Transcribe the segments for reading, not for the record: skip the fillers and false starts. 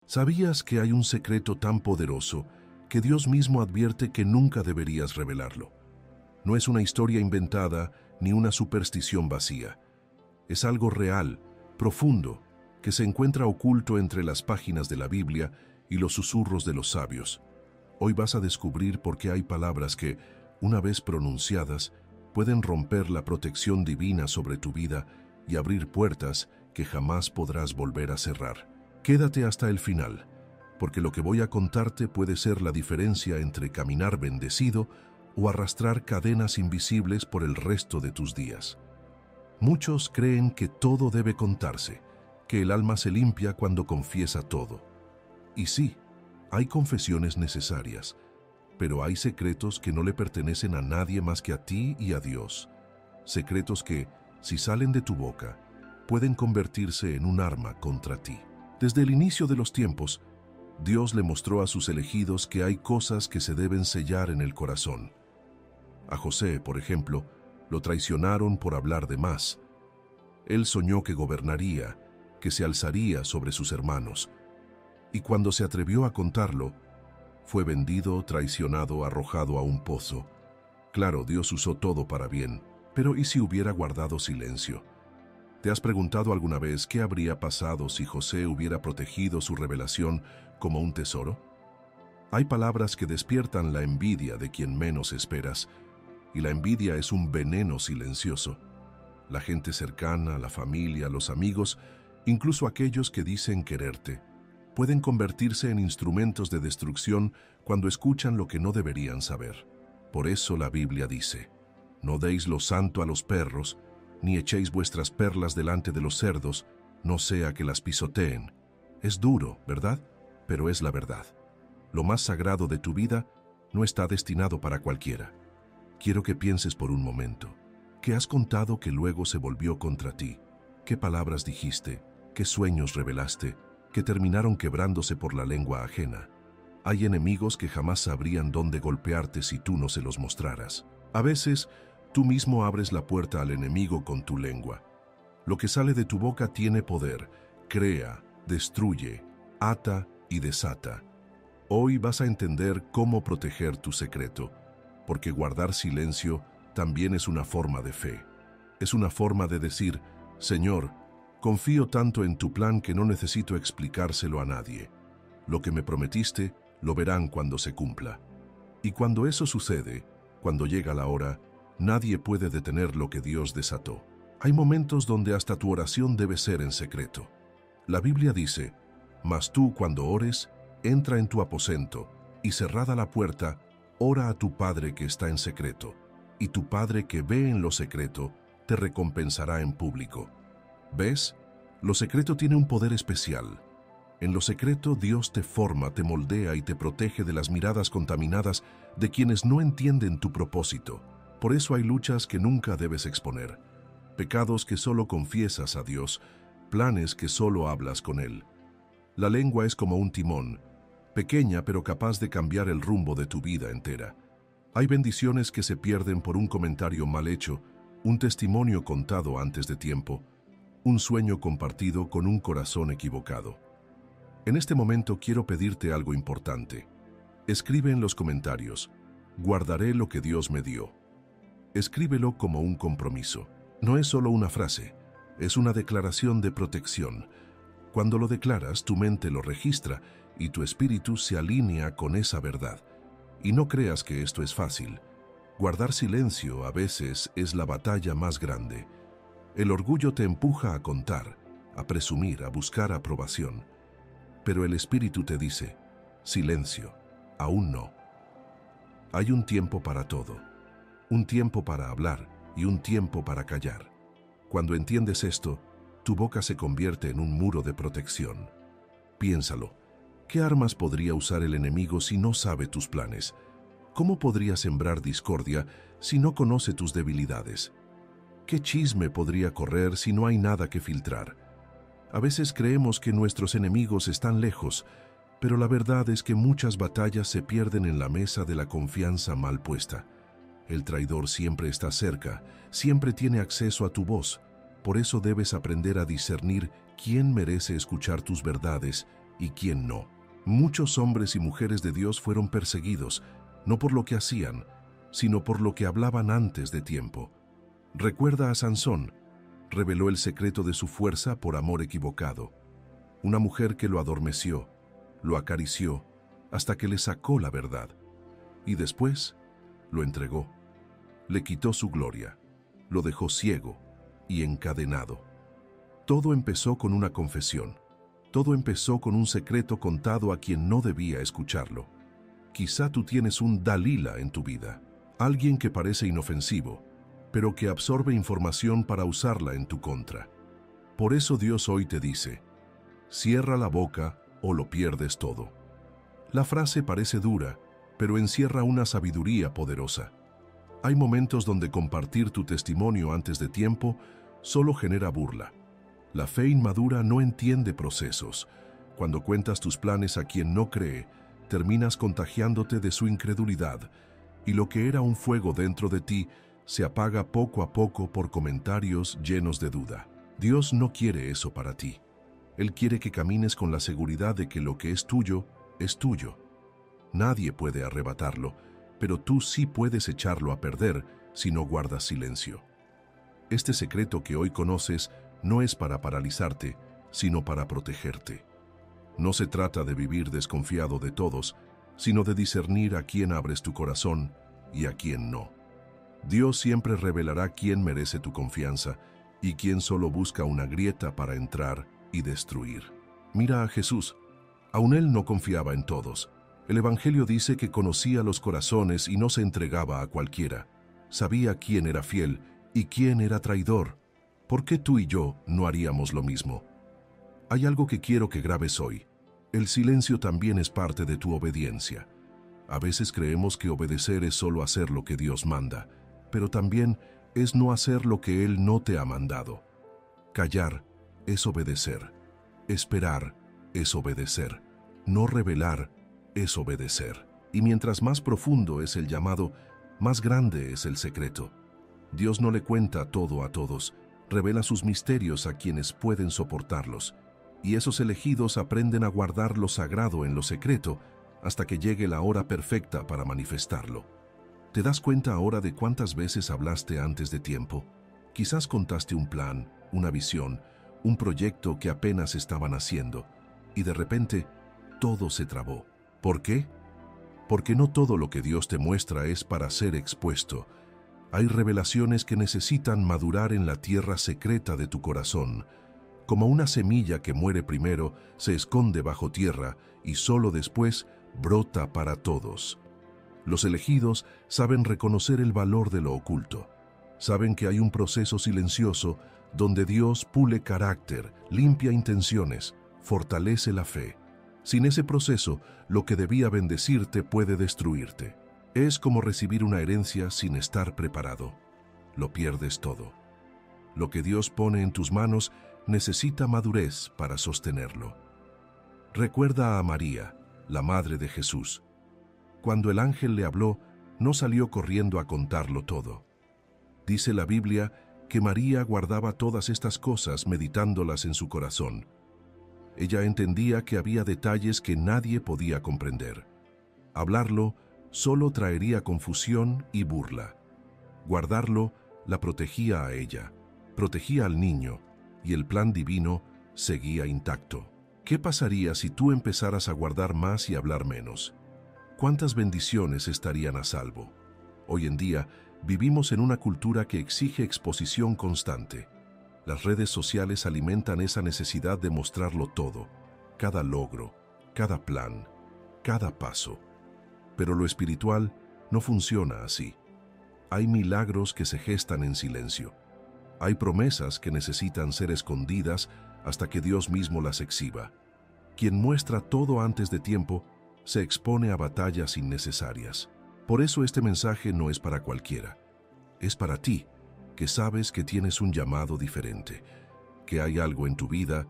¿Sabías que hay un secreto tan poderoso que Dios mismo advierte que nunca deberías revelarlo? No es una historia inventada ni una superstición vacía. Es algo real, profundo, que se encuentra oculto entre las páginas de la Biblia y los susurros de los sabios. Hoy vas a descubrir por qué hay palabras que, una vez pronunciadas, pueden romper la protección divina sobre tu vida y abrir puertas que jamás podrás volver a cerrar. Quédate hasta el final, porque lo que voy a contarte puede ser la diferencia entre caminar bendecido o arrastrar cadenas invisibles por el resto de tus días. Muchos creen que todo debe contarse, que el alma se limpia cuando confiesa todo. Y sí, hay confesiones necesarias, pero hay secretos que no le pertenecen a nadie más que a ti y a Dios. Secretos que, si salen de tu boca, pueden convertirse en un arma contra ti. Desde el inicio de los tiempos, Dios le mostró a sus elegidos que hay cosas que se deben sellar en el corazón. A José, por ejemplo, lo traicionaron por hablar de más. Él soñó que gobernaría, que se alzaría sobre sus hermanos. Y cuando se atrevió a contarlo, fue vendido, traicionado, arrojado a un pozo. Claro, Dios usó todo para bien, pero ¿y si hubiera guardado silencio? ¿Te has preguntado alguna vez qué habría pasado si José hubiera protegido su revelación como un tesoro? Hay palabras que despiertan la envidia de quien menos esperas, y la envidia es un veneno silencioso. La gente cercana, la familia, los amigos, incluso aquellos que dicen quererte, pueden convertirse en instrumentos de destrucción cuando escuchan lo que no deberían saber. Por eso la Biblia dice: no deis lo santo a los perros, ni echéis vuestras perlas delante de los cerdos, no sea que las pisoteen. Es duro, ¿verdad? Pero es la verdad. Lo más sagrado de tu vida no está destinado para cualquiera. Quiero que pienses por un momento. ¿Qué has contado que luego se volvió contra ti? ¿Qué palabras dijiste? ¿Qué sueños revelaste? Que terminaron quebrándose por la lengua ajena. Hay enemigos que jamás sabrían dónde golpearte si tú no se los mostraras. A veces, tú mismo abres la puerta al enemigo con tu lengua. Lo que sale de tu boca tiene poder, crea, destruye, ata y desata. Hoy vas a entender cómo proteger tu secreto, porque guardar silencio también es una forma de fe. Es una forma de decir: Señor, confío tanto en tu plan que no necesito explicárselo a nadie. Lo que me prometiste, lo verán cuando se cumpla. Y cuando eso sucede, cuando llega la hora, nadie puede detener lo que Dios desató. Hay momentos donde hasta tu oración debe ser en secreto. La Biblia dice: mas tú, cuando ores, entra en tu aposento, y cerrada la puerta, ora a tu Padre que está en secreto, y tu Padre que ve en lo secreto, te recompensará en público. ¿Ves? Lo secreto tiene un poder especial. En lo secreto Dios te forma, te moldea y te protege de las miradas contaminadas de quienes no entienden tu propósito. Por eso hay luchas que nunca debes exponer, pecados que solo confiesas a Dios, planes que solo hablas con Él. La lengua es como un timón, pequeña pero capaz de cambiar el rumbo de tu vida entera. Hay bendiciones que se pierden por un comentario mal hecho, un testimonio contado antes de tiempo, un sueño compartido con un corazón equivocado. En este momento quiero pedirte algo importante. Escribe en los comentarios: guardaré lo que Dios me dio. Escríbelo como un compromiso. No es solo una frase, es una declaración de protección. Cuando lo declaras, tu mente lo registra y tu espíritu se alinea con esa verdad. Y no creas que esto es fácil. Guardar silencio a veces es la batalla más grande. El orgullo te empuja a contar, a presumir, a buscar aprobación. Pero el espíritu te dice: silencio, aún no. Hay un tiempo para todo. Un tiempo para hablar y un tiempo para callar. Cuando entiendes esto, tu boca se convierte en un muro de protección. Piénsalo. ¿Qué armas podría usar el enemigo si no sabe tus planes? ¿Cómo podría sembrar discordia si no conoce tus debilidades? ¿Qué chisme podría correr si no hay nada que filtrar? A veces creemos que nuestros enemigos están lejos, pero la verdad es que muchas batallas se pierden en la mesa de la confianza mal puesta. El traidor siempre está cerca, siempre tiene acceso a tu voz. Por eso debes aprender a discernir quién merece escuchar tus verdades y quién no. Muchos hombres y mujeres de Dios fueron perseguidos, no por lo que hacían, sino por lo que hablaban antes de tiempo. Recuerda a Sansón, reveló el secreto de su fuerza por amor equivocado. Una mujer que lo adormeció, lo acarició, hasta que le sacó la verdad. Y después lo entregó. Le quitó su gloria, lo dejó ciego y encadenado. Todo empezó con una confesión. Todo empezó con un secreto contado a quien no debía escucharlo. Quizá tú tienes un Dalila en tu vida, alguien que parece inofensivo, pero que absorbe información para usarla en tu contra. Por eso Dios hoy te dice, cierra la boca o lo pierdes todo. La frase parece dura, pero encierra una sabiduría poderosa. Hay momentos donde compartir tu testimonio antes de tiempo solo genera burla. La fe inmadura no entiende procesos. Cuando cuentas tus planes a quien no cree, terminas contagiándote de su incredulidad, y lo que era un fuego dentro de ti se apaga poco a poco por comentarios llenos de duda. Dios no quiere eso para ti. Él quiere que camines con la seguridad de que lo que es tuyo, es tuyo. Nadie puede arrebatarlo, pero tú sí puedes echarlo a perder si no guardas silencio. Este secreto que hoy conoces no es para paralizarte, sino para protegerte. No se trata de vivir desconfiado de todos, sino de discernir a quién abres tu corazón y a quién no. Dios siempre revelará quién merece tu confianza y quién solo busca una grieta para entrar y destruir. Mira a Jesús. Aún él no confiaba en todos. El Evangelio dice que conocía los corazones y no se entregaba a cualquiera. Sabía quién era fiel y quién era traidor. ¿Por qué tú y yo no haríamos lo mismo? Hay algo que quiero que grabes hoy. El silencio también es parte de tu obediencia. A veces creemos que obedecer es solo hacer lo que Dios manda, pero también es no hacer lo que Él no te ha mandado. Callar es obedecer. Esperar es obedecer. No revelar es obedecer. Y mientras más profundo es el llamado, más grande es el secreto. Dios no le cuenta todo a todos, revela sus misterios a quienes pueden soportarlos, y esos elegidos aprenden a guardar lo sagrado en lo secreto hasta que llegue la hora perfecta para manifestarlo. ¿Te das cuenta ahora de cuántas veces hablaste antes de tiempo? Quizás contaste un plan, una visión, un proyecto que apenas estaban haciendo, y de repente todo se trabó. ¿Por qué? Porque no todo lo que Dios te muestra es para ser expuesto. Hay revelaciones que necesitan madurar en la tierra secreta de tu corazón. Como una semilla que muere primero, se esconde bajo tierra y solo después brota para todos. Los elegidos saben reconocer el valor de lo oculto. Saben que hay un proceso silencioso donde Dios pule carácter, limpia intenciones, fortalece la fe. Sin ese proceso, lo que debía bendecirte puede destruirte. Es como recibir una herencia sin estar preparado. Lo pierdes todo. Lo que Dios pone en tus manos necesita madurez para sostenerlo. Recuerda a María, la madre de Jesús. Cuando el ángel le habló, no salió corriendo a contarlo todo. Dice la Biblia que María guardaba todas estas cosas meditándolas en su corazón. Ella entendía que había detalles que nadie podía comprender. Hablarlo solo traería confusión y burla. Guardarlo la protegía a ella, protegía al niño, y el plan divino seguía intacto. ¿Qué pasaría si tú empezaras a guardar más y hablar menos? ¿Cuántas bendiciones estarían a salvo? Hoy en día vivimos en una cultura que exige exposición constante. Las redes sociales alimentan esa necesidad de mostrarlo todo, cada logro, cada plan, cada paso. Pero lo espiritual no funciona así. Hay milagros que se gestan en silencio. Hay promesas que necesitan ser escondidas hasta que Dios mismo las exhiba. Quien muestra todo antes de tiempo se expone a batallas innecesarias. Por eso este mensaje no es para cualquiera. Es para ti, que sabes que tienes un llamado diferente, que hay algo en tu vida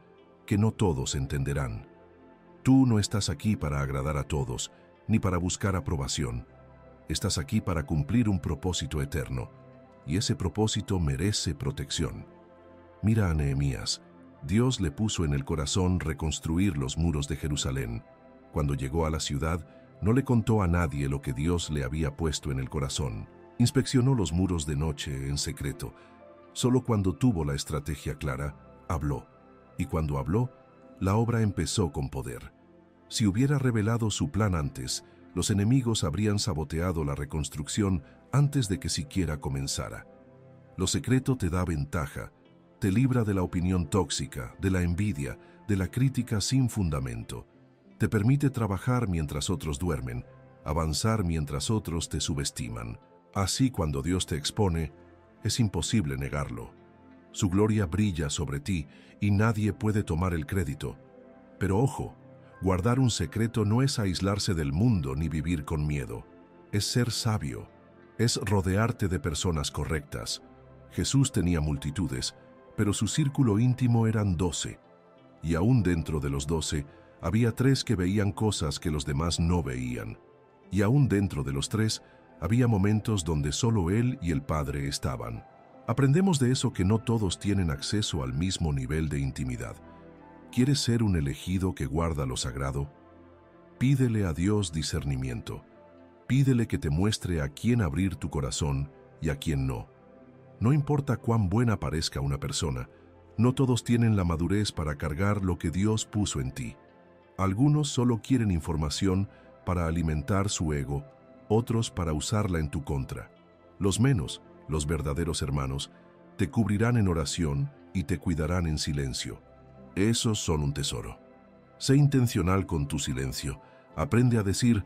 que no todos entenderán. Tú no estás aquí para agradar a todos, ni para buscar aprobación. Estás aquí para cumplir un propósito eterno, y ese propósito merece protección. Mira a Nehemías. Dios le puso en el corazón reconstruir los muros de Jerusalén. Cuando llegó a la ciudad, no le contó a nadie lo que Dios le había puesto en el corazón. Inspeccionó los muros de noche en secreto. Solo cuando tuvo la estrategia clara, habló. Y cuando habló, la obra empezó con poder. Si hubiera revelado su plan antes, los enemigos habrían saboteado la reconstrucción antes de que siquiera comenzara. Lo secreto te da ventaja, te libra de la opinión tóxica, de la envidia, de la crítica sin fundamento. Te permite trabajar mientras otros duermen, avanzar mientras otros te subestiman. Así, cuando Dios te expone, es imposible negarlo. Su gloria brilla sobre ti y nadie puede tomar el crédito. Pero ojo, guardar un secreto no es aislarse del mundo ni vivir con miedo. Es ser sabio, es rodearte de personas correctas. Jesús tenía multitudes, pero su círculo íntimo eran 12. Y aún dentro de los 12, había 3 que veían cosas que los demás no veían. Y aún dentro de los 3, había momentos donde solo Él y el Padre estaban. Aprendemos de eso que no todos tienen acceso al mismo nivel de intimidad. ¿Quieres ser un elegido que guarda lo sagrado? Pídele a Dios discernimiento. Pídele que te muestre a quién abrir tu corazón y a quién no. No importa cuán buena parezca una persona, no todos tienen la madurez para cargar lo que Dios puso en ti. Algunos solo quieren información para alimentar su ego, otros para usarla en tu contra. Los menos, los verdaderos hermanos, te cubrirán en oración y te cuidarán en silencio. Esos son un tesoro. Sé intencional con tu silencio. Aprende a decir,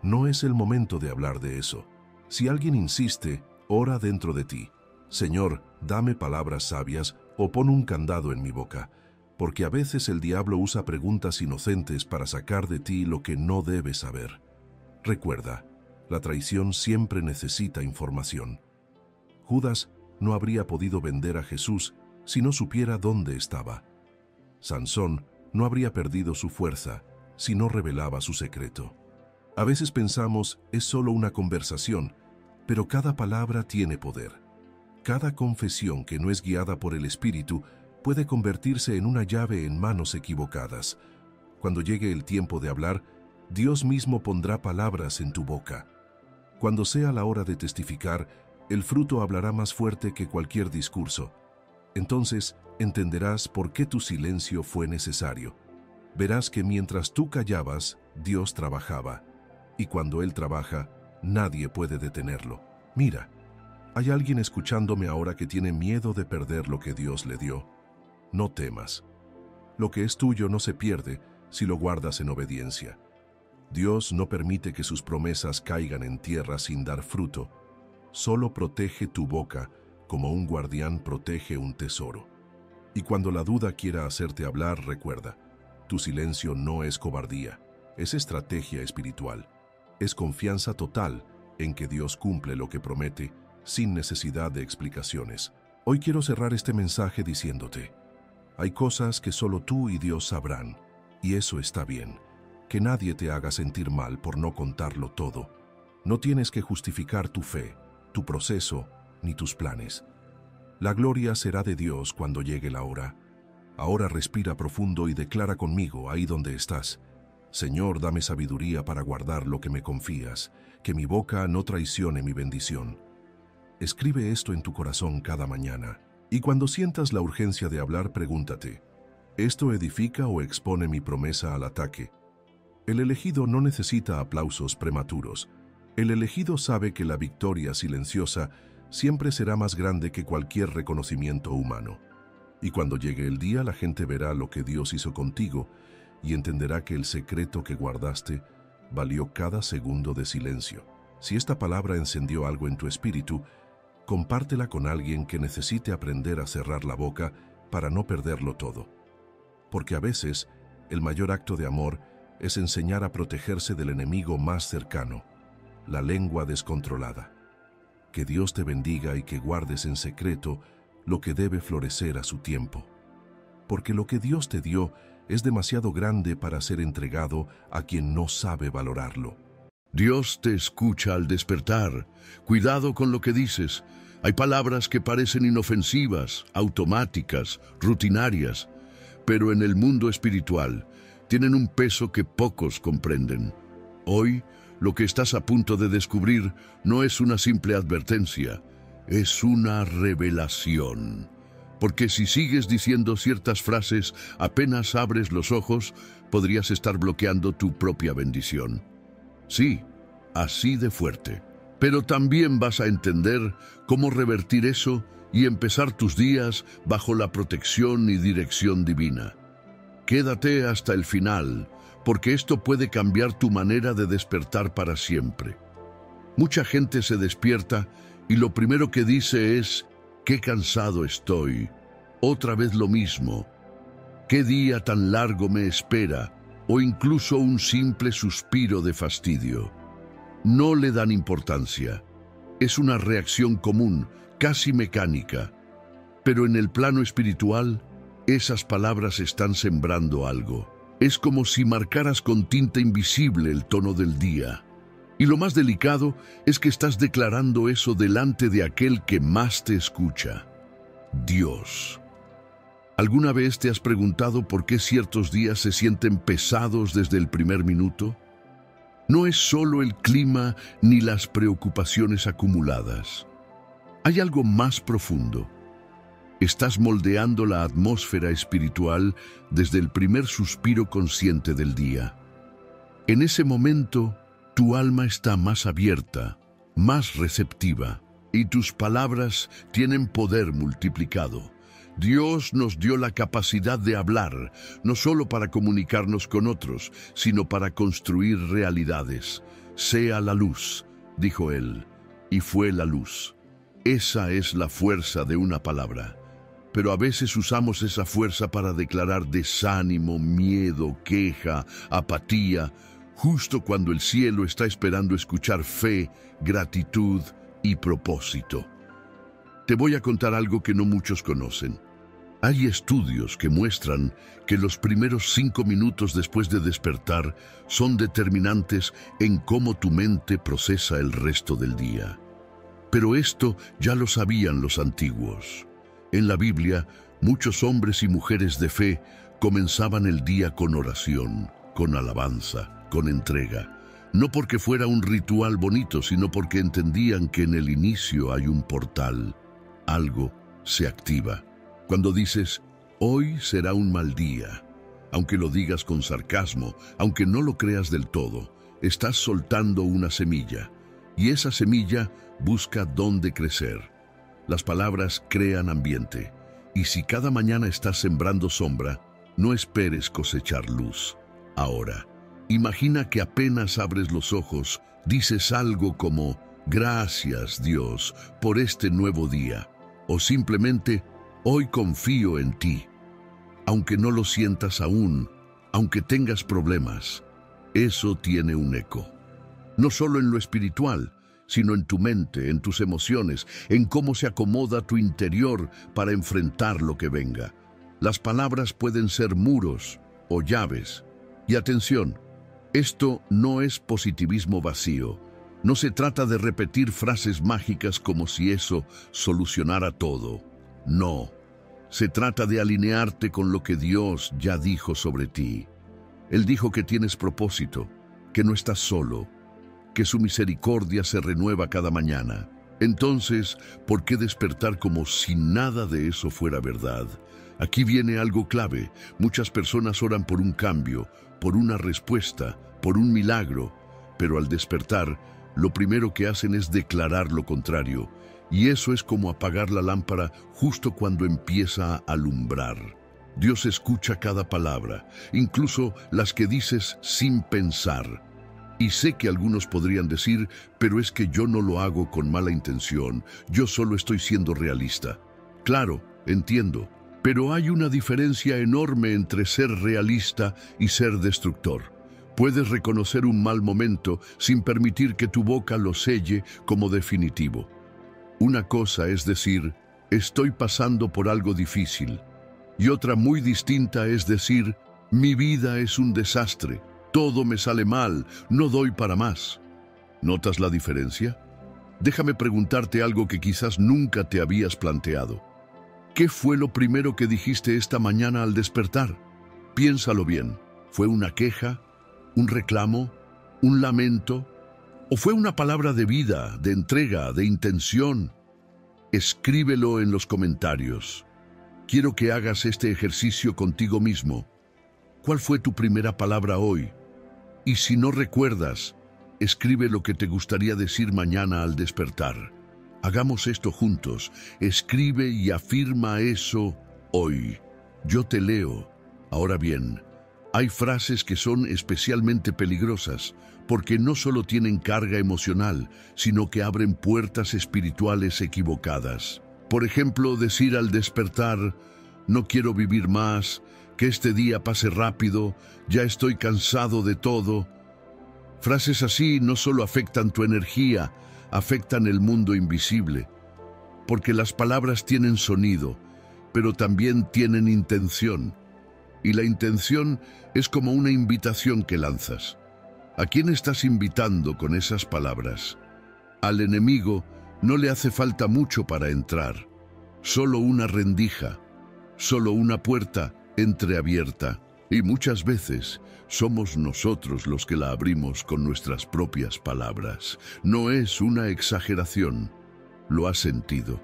no es el momento de hablar de eso. Si alguien insiste, ora dentro de ti. Señor, dame palabras sabias o pon un candado en mi boca, porque a veces el diablo usa preguntas inocentes para sacar de ti lo que no debes saber. Recuerda, la traición siempre necesita información. Judas no habría podido vender a Jesús si no supiera dónde estaba. Sansón no habría perdido su fuerza si no revelaba su secreto. A veces pensamos, es solo una conversación, pero cada palabra tiene poder. Cada confesión que no es guiada por el Espíritu puede convertirse en una llave en manos equivocadas. Cuando llegue el tiempo de hablar, Dios mismo pondrá palabras en tu boca. Cuando sea la hora de testificar, el fruto hablará más fuerte que cualquier discurso. Entonces entenderás por qué tu silencio fue necesario. Verás que mientras tú callabas, Dios trabajaba. Y cuando Él trabaja, nadie puede detenerlo. Mira, hay alguien escuchándome ahora que tiene miedo de perder lo que Dios le dio. No temas. Lo que es tuyo no se pierde si lo guardas en obediencia. Dios no permite que sus promesas caigan en tierra sin dar fruto. Solo protege tu boca como un guardián protege un tesoro. Y cuando la duda quiera hacerte hablar, recuerda, tu silencio no es cobardía, es estrategia espiritual. Es confianza total en que Dios cumple lo que promete sin necesidad de explicaciones. Hoy quiero cerrar este mensaje diciéndote, hay cosas que solo tú y Dios sabrán, y eso está bien. Que nadie te haga sentir mal por no contarlo todo. No tienes que justificar tu fe, tu proceso, ni tus planes. La gloria será de Dios cuando llegue la hora. Ahora respira profundo y declara conmigo ahí donde estás. Señor, dame sabiduría para guardar lo que me confías, que mi boca no traicione mi bendición. Escribe esto en tu corazón cada mañana, y cuando sientas la urgencia de hablar, pregúntate, ¿esto edifica o expone mi promesa al ataque? El elegido no necesita aplausos prematuros. El elegido sabe que la victoria silenciosa siempre será más grande que cualquier reconocimiento humano. Y cuando llegue el día, la gente verá lo que Dios hizo contigo y entenderá que el secreto que guardaste valió cada segundo de silencio. Si esta palabra encendió algo en tu espíritu, compártela con alguien que necesite aprender a cerrar la boca para no perderlo todo. Porque a veces, el mayor acto de amor es enseñar a protegerse del enemigo más cercano, la lengua descontrolada. Que Dios te bendiga y que guardes en secreto lo que debe florecer a su tiempo. Porque lo que Dios te dio es demasiado grande para ser entregado a quien no sabe valorarlo. Dios te escucha al despertar. Cuidado con lo que dices. Hay palabras que parecen inofensivas, automáticas, rutinarias, pero en el mundo espiritual tienen un peso que pocos comprenden. Hoy, lo que estás a punto de descubrir no es una simple advertencia, es una revelación. Porque si sigues diciendo ciertas frases, apenas abres los ojos, podrías estar bloqueando tu propia bendición. Sí, así de fuerte. Pero también vas a entender cómo revertir eso y empezar tus días bajo la protección y dirección divina. Quédate hasta el final, porque esto puede cambiar tu manera de despertar para siempre. Mucha gente se despierta y lo primero que dice es: «Qué cansado estoy, otra vez lo mismo, qué día tan largo me espera», o incluso un simple suspiro de fastidio. No le dan importancia. Es una reacción común, casi mecánica. Pero en el plano espiritual, esas palabras están sembrando algo. Es como si marcaras con tinta invisible el tono del día. Y lo más delicado es que estás declarando eso delante de aquel que más te escucha: Dios. ¿Alguna vez te has preguntado por qué ciertos días se sienten pesados desde el primer minuto? No es solo el clima ni las preocupaciones acumuladas. Hay algo más profundo. Estás moldeando la atmósfera espiritual desde el primer suspiro consciente del día. En ese momento, tu alma está más abierta, más receptiva, y tus palabras tienen poder multiplicado. Dios nos dio la capacidad de hablar, no solo para comunicarnos con otros, sino para construir realidades. «Sea la luz», dijo Él, y fue la luz. Esa es la fuerza de una palabra. Pero a veces usamos esa fuerza para declarar desánimo, miedo, queja, apatía, justo cuando el cielo está esperando escuchar fe, gratitud y propósito. Te voy a contar algo que no muchos conocen. Hay estudios que muestran que los primeros 5 minutos después de despertar son determinantes en cómo tu mente procesa el resto del día. Pero esto ya lo sabían los antiguos. En la Biblia, muchos hombres y mujeres de fe comenzaban el día con oración, con alabanza, con entrega. No porque fuera un ritual bonito, sino porque entendían que en el inicio hay un portal. Algo se activa. Cuando dices: «Hoy será un mal día», aunque lo digas con sarcasmo, aunque no lo creas del todo, estás soltando una semilla. Y esa semilla busca dónde crecer. Las palabras crean ambiente. Y si cada mañana estás sembrando sombra, no esperes cosechar luz. Ahora, imagina que apenas abres los ojos, dices algo como: «Gracias, Dios, por este nuevo día». O simplemente: «Hoy confío en ti». Aunque no lo sientas aún, aunque tengas problemas, eso tiene un eco. No solo en lo espiritual, sino en tu mente, en tus emociones, en cómo se acomoda tu interior para enfrentar lo que venga. Las palabras pueden ser muros o llaves. Y atención, esto no es positivismo vacío. No se trata de repetir frases mágicas como si eso solucionara todo. No, se trata de alinearte con lo que Dios ya dijo sobre ti. Él dijo que tienes propósito, que no estás solo, que su misericordia se renueva cada mañana. Entonces, ¿por qué despertar como si nada de eso fuera verdad? Aquí viene algo clave. Muchas personas oran por un cambio, por una respuesta, por un milagro, pero al despertar, lo primero que hacen es declarar lo contrario. Y eso es como apagar la lámpara justo cuando empieza a alumbrar. Dios escucha cada palabra, incluso las que dices sin pensar. Y sé que algunos podrían decir: «Pero es que yo no lo hago con mala intención, yo solo estoy siendo realista». Claro, entiendo, pero hay una diferencia enorme entre ser realista y ser destructor. Puedes reconocer un mal momento sin permitir que tu boca lo selle como definitivo. Una cosa es decir: «Estoy pasando por algo difícil», y otra muy distinta es decir: «Mi vida es un desastre, todo me sale mal, no doy para más». ¿Notas la diferencia? Déjame preguntarte algo que quizás nunca te habías planteado. ¿Qué fue lo primero que dijiste esta mañana al despertar? Piénsalo bien. ¿Fue una queja, un reclamo, un lamento? ¿O fue una palabra de vida, de entrega, de intención? Escríbelo en los comentarios. Quiero que hagas este ejercicio contigo mismo. ¿Cuál fue tu primera palabra hoy? Y si no recuerdas, escribe lo que te gustaría decir mañana al despertar. Hagamos esto juntos. Escribe y afirma eso hoy. Yo te leo. Ahora bien, hay frases que son especialmente peligrosas porque no solo tienen carga emocional, sino que abren puertas espirituales equivocadas. Por ejemplo, decir al despertar, no quiero vivir más, que este día pase rápido, ya estoy cansado de todo. Frases así no solo afectan tu energía, afectan el mundo invisible, porque las palabras tienen sonido, pero también tienen intención. Y la intención es como una invitación que lanzas. ¿A quién estás invitando con esas palabras? Al enemigo no le hace falta mucho para entrar, solo una rendija, solo una puerta entreabierta. Y muchas veces somos nosotros los que la abrimos con nuestras propias palabras. No es una exageración, lo has sentido.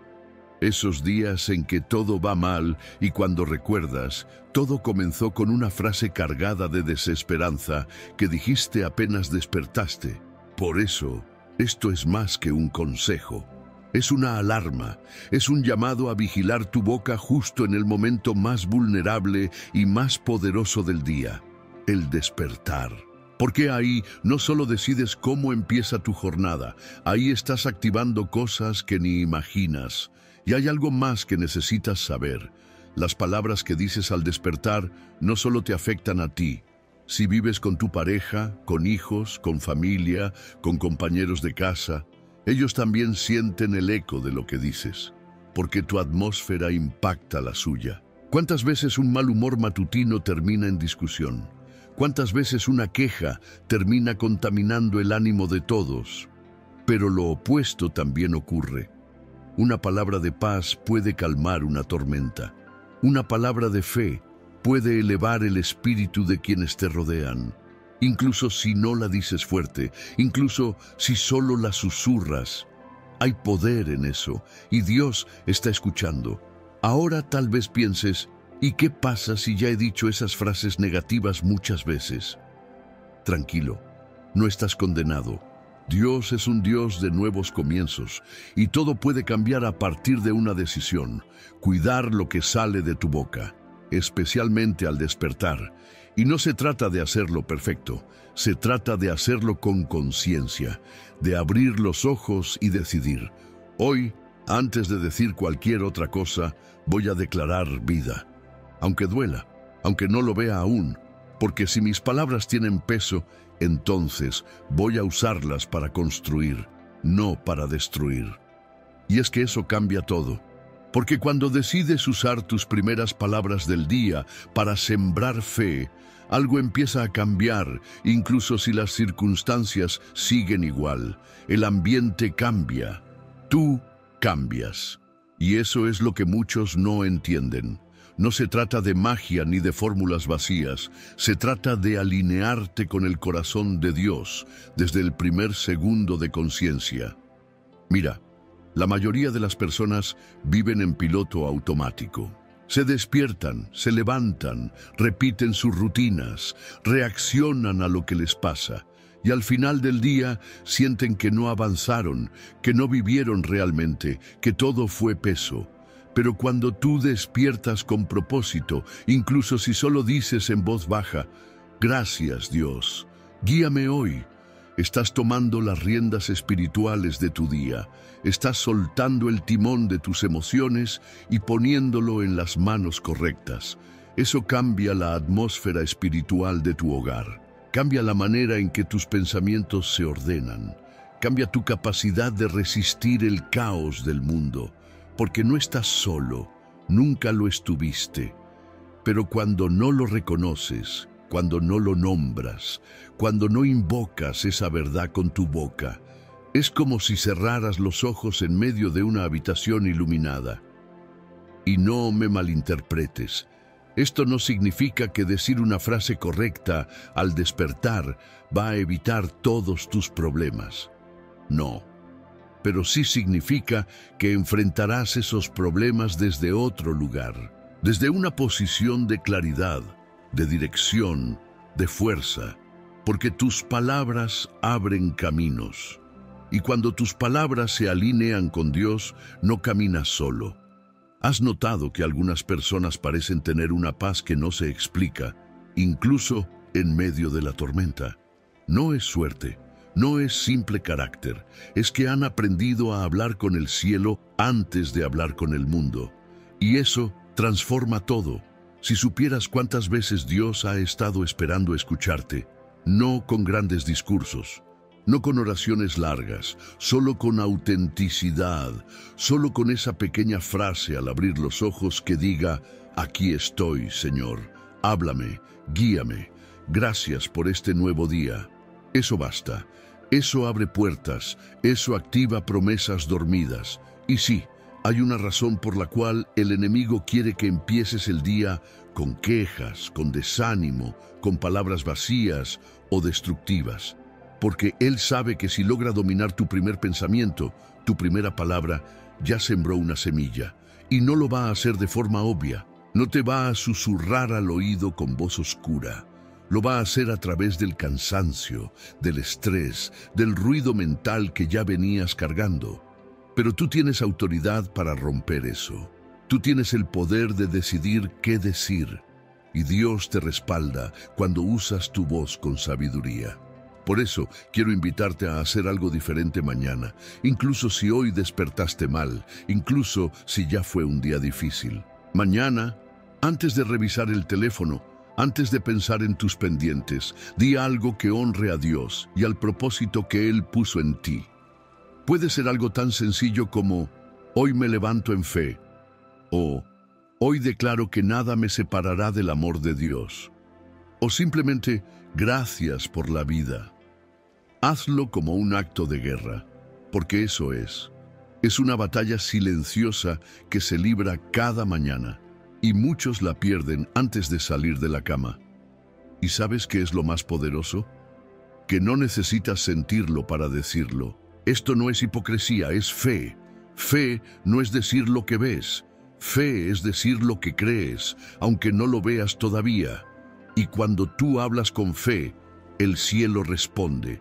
Esos días en que todo va mal y cuando recuerdas, todo comenzó con una frase cargada de desesperanza que dijiste apenas despertaste. Por eso, esto es más que un consejo. Es una alarma, es un llamado a vigilar tu boca justo en el momento más vulnerable y más poderoso del día, el despertar. Porque ahí no solo decides cómo empieza tu jornada, ahí estás activando cosas que ni imaginas. Y hay algo más que necesitas saber. Las palabras que dices al despertar no solo te afectan a ti. Si vives con tu pareja, con hijos, con familia, con compañeros de casa, ellos también sienten el eco de lo que dices, porque tu atmósfera impacta la suya. ¿Cuántas veces un mal humor matutino termina en discusión? ¿Cuántas veces una queja termina contaminando el ánimo de todos? Pero lo opuesto también ocurre. Una palabra de paz puede calmar una tormenta. Una palabra de fe puede elevar el espíritu de quienes te rodean. Incluso si no la dices fuerte, incluso si solo la susurras. Hay poder en eso y Dios está escuchando. Ahora tal vez pienses, ¿y qué pasa si ya he dicho esas frases negativas muchas veces? Tranquilo, no estás condenado. Dios es un Dios de nuevos comienzos y todo puede cambiar a partir de una decisión, cuidar lo que sale de tu boca, especialmente al despertar. Y no se trata de hacerlo perfecto, se trata de hacerlo con conciencia, de abrir los ojos y decidir. Hoy, antes de decir cualquier otra cosa, voy a declarar vida. Aunque duela, aunque no lo vea aún, porque si mis palabras tienen peso, entonces voy a usarlas para construir, no para destruir. Y es que eso cambia todo. Porque cuando decides usar tus primeras palabras del día para sembrar fe, algo empieza a cambiar, incluso si las circunstancias siguen igual. El ambiente cambia. Tú cambias. Y eso es lo que muchos no entienden. No se trata de magia ni de fórmulas vacías, se trata de alinearte con el corazón de Dios desde el primer segundo de conciencia. Mira, la mayoría de las personas viven en piloto automático. Se despiertan, se levantan, repiten sus rutinas, reaccionan a lo que les pasa y al final del día sienten que no avanzaron, que no vivieron realmente, que todo fue peso. Pero cuando tú despiertas con propósito, incluso si solo dices en voz baja, «Gracias, Dios, guíame hoy», estás tomando las riendas espirituales de tu día, estás soltando el timón de tus emociones y poniéndolo en las manos correctas. Eso cambia la atmósfera espiritual de tu hogar, cambia la manera en que tus pensamientos se ordenan, cambia tu capacidad de resistir el caos del mundo. Porque no estás solo, nunca lo estuviste. Pero cuando no lo reconoces, cuando no lo nombras, cuando no invocas esa verdad con tu boca, es como si cerraras los ojos en medio de una habitación iluminada. Y no me malinterpretes. Esto no significa que decir una frase correcta al despertar va a evitar todos tus problemas. No. Pero sí significa que enfrentarás esos problemas desde otro lugar, desde una posición de claridad, de dirección, de fuerza, porque tus palabras abren caminos. Y cuando tus palabras se alinean con Dios, no caminas solo. ¿Has notado que algunas personas parecen tener una paz que no se explica, incluso en medio de la tormenta? No es suerte, no es simple carácter, es que han aprendido a hablar con el cielo antes de hablar con el mundo. Y eso transforma todo. Si supieras cuántas veces Dios ha estado esperando escucharte, no con grandes discursos, no con oraciones largas, solo con autenticidad, solo con esa pequeña frase al abrir los ojos que diga: aquí estoy, Señor, háblame, guíame, gracias por este nuevo día. Eso basta, eso abre puertas, eso activa promesas dormidas. Y sí, hay una razón por la cual el enemigo quiere que empieces el día con quejas, con desánimo, con palabras vacías o destructivas. Porque él sabe que si logra dominar tu primer pensamiento, tu primera palabra, ya sembró una semilla. Y no lo va a hacer de forma obvia. No te va a susurrar al oído con voz oscura. Lo va a hacer a través del cansancio, del estrés, del ruido mental que ya venías cargando. Pero tú tienes autoridad para romper eso. Tú tienes el poder de decidir qué decir. Y Dios te respalda cuando usas tu voz con sabiduría. Por eso quiero invitarte a hacer algo diferente mañana, incluso si hoy despertaste mal, incluso si ya fue un día difícil. Mañana, antes de revisar el teléfono, antes de pensar en tus pendientes, di algo que honre a Dios y al propósito que Él puso en ti. Puede ser algo tan sencillo como: hoy me levanto en fe, o hoy declaro que nada me separará del amor de Dios, o simplemente gracias por la vida. Hazlo como un acto de guerra, porque eso es. Es una batalla silenciosa que se libra cada mañana, y muchos la pierden antes de salir de la cama. ¿Y sabes qué es lo más poderoso? Que no necesitas sentirlo para decirlo. Esto no es hipocresía, es fe. Fe no es decir lo que ves. Fe es decir lo que crees, aunque no lo veas todavía. Y cuando tú hablas con fe, el cielo responde.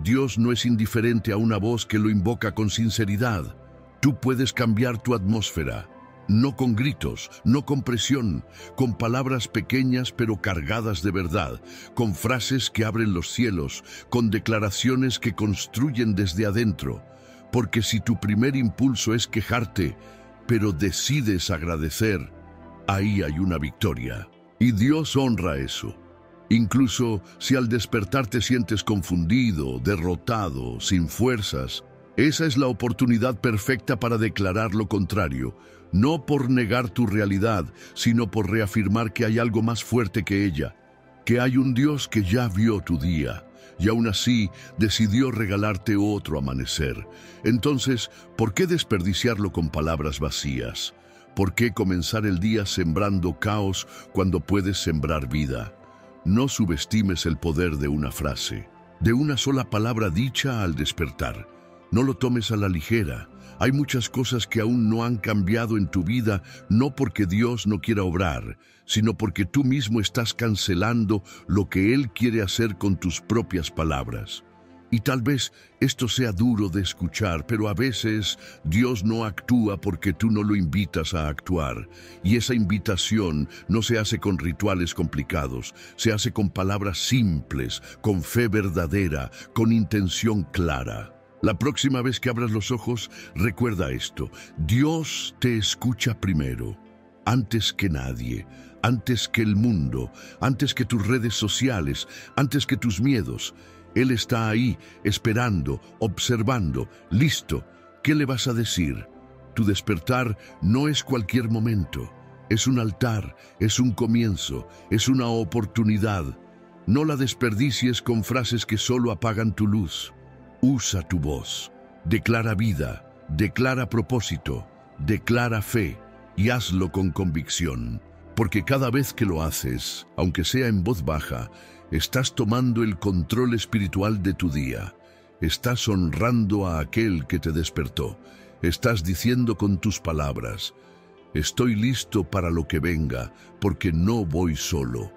Dios no es indiferente a una voz que lo invoca con sinceridad. Tú puedes cambiar tu atmósfera, no con gritos, no con presión, con palabras pequeñas pero cargadas de verdad, con frases que abren los cielos, con declaraciones que construyen desde adentro. Porque si tu primer impulso es quejarte, pero decides agradecer, ahí hay una victoria. Y Dios honra eso. Incluso si al despertar te sientes confundido, derrotado, sin fuerzas, esa es la oportunidad perfecta para declarar lo contrario, no por negar tu realidad, sino por reafirmar que hay algo más fuerte que ella, que hay un Dios que ya vio tu día, y aún así decidió regalarte otro amanecer. Entonces, ¿por qué desperdiciarlo con palabras vacías? ¿Por qué comenzar el día sembrando caos cuando puedes sembrar vida? No subestimes el poder de una frase, de una sola palabra dicha al despertar. No lo tomes a la ligera. Hay muchas cosas que aún no han cambiado en tu vida, no porque Dios no quiera obrar, sino porque tú mismo estás cancelando lo que Él quiere hacer con tus propias palabras. Y tal vez esto sea duro de escuchar, pero a veces Dios no actúa porque tú no lo invitas a actuar. Y esa invitación no se hace con rituales complicados, se hace con palabras simples, con fe verdadera, con intención clara. La próxima vez que abras los ojos, recuerda esto: Dios te escucha primero, antes que nadie, antes que el mundo, antes que tus redes sociales, antes que tus miedos. Él está ahí, esperando, observando, listo. ¿Qué le vas a decir? Tu despertar no es cualquier momento. Es un altar, es un comienzo, es una oportunidad. No la desperdicies con frases que solo apagan tu luz. Usa tu voz. Declara vida, declara propósito, declara fe. y hazlo con convicción, porque cada vez que lo haces, aunque sea en voz baja, estás tomando el control espiritual de tu día. Estás honrando a aquel que te despertó. Estás diciendo con tus palabras: estoy listo para lo que venga, porque no voy solo.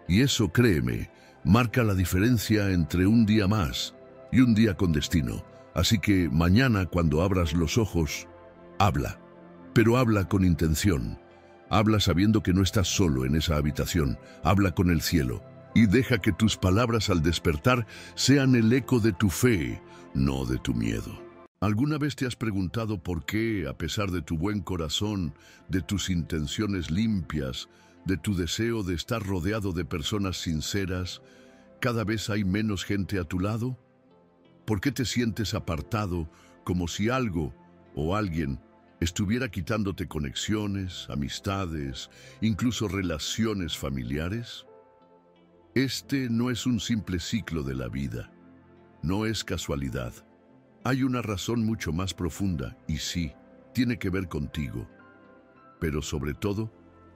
Y eso, créeme, marca la diferencia entre un día más y un día con destino. Así que mañana, cuando abras los ojos, habla. Pero habla con intención. Habla sabiendo que no estás solo en esa habitación. Habla con el cielo. Y deja que tus palabras al despertar sean el eco de tu fe, no de tu miedo. ¿Alguna vez te has preguntado por qué, a pesar de tu buen corazón, de tus intenciones limpias, de tu deseo de estar rodeado de personas sinceras, cada vez hay menos gente a tu lado? ¿Por qué te sientes apartado, como si algo o alguien estuviera quitándote conexiones, amistades, incluso relaciones familiares? Este no es un simple ciclo de la vida. No es casualidad. Hay una razón mucho más profunda y sí, tiene que ver contigo. Pero sobre todo,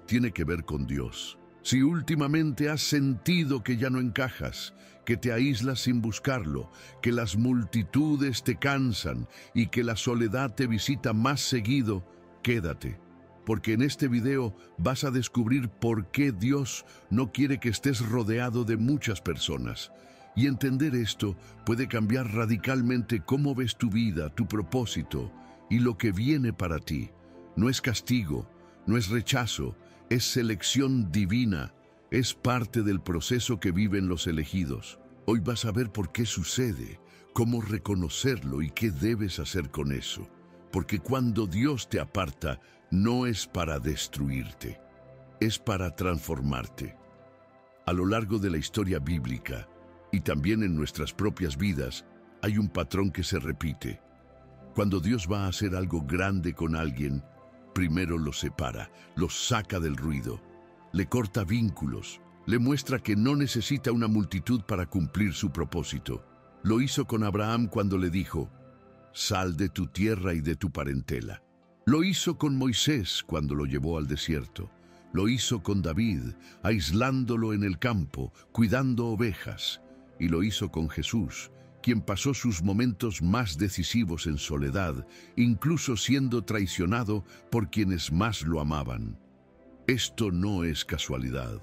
tiene que ver con Dios. Si últimamente has sentido que ya no encajas, que te aíslas sin buscarlo, que las multitudes te cansan y que la soledad te visita más seguido, quédate. Porque en este video vas a descubrir por qué Dios no quiere que estés rodeado de muchas personas. Y entender esto puede cambiar radicalmente cómo ves tu vida, tu propósito y lo que viene para ti. No es castigo, no es rechazo, es selección divina, es parte del proceso que viven los elegidos. Hoy vas a ver por qué sucede, cómo reconocerlo y qué debes hacer con eso. Porque cuando Dios te aparta, no es para destruirte, es para transformarte. A lo largo de la historia bíblica, y también en nuestras propias vidas, hay un patrón que se repite. Cuando Dios va a hacer algo grande con alguien, primero lo separa, lo saca del ruido, le corta vínculos, le muestra que no necesita una multitud para cumplir su propósito. Lo hizo con Abraham cuando le dijo: sal de tu tierra y de tu parentela. Lo hizo con Moisés cuando lo llevó al desierto. Lo hizo con David, aislándolo en el campo, cuidando ovejas. Y lo hizo con Jesús, quien pasó sus momentos más decisivos en soledad, incluso siendo traicionado por quienes más lo amaban. Esto no es casualidad.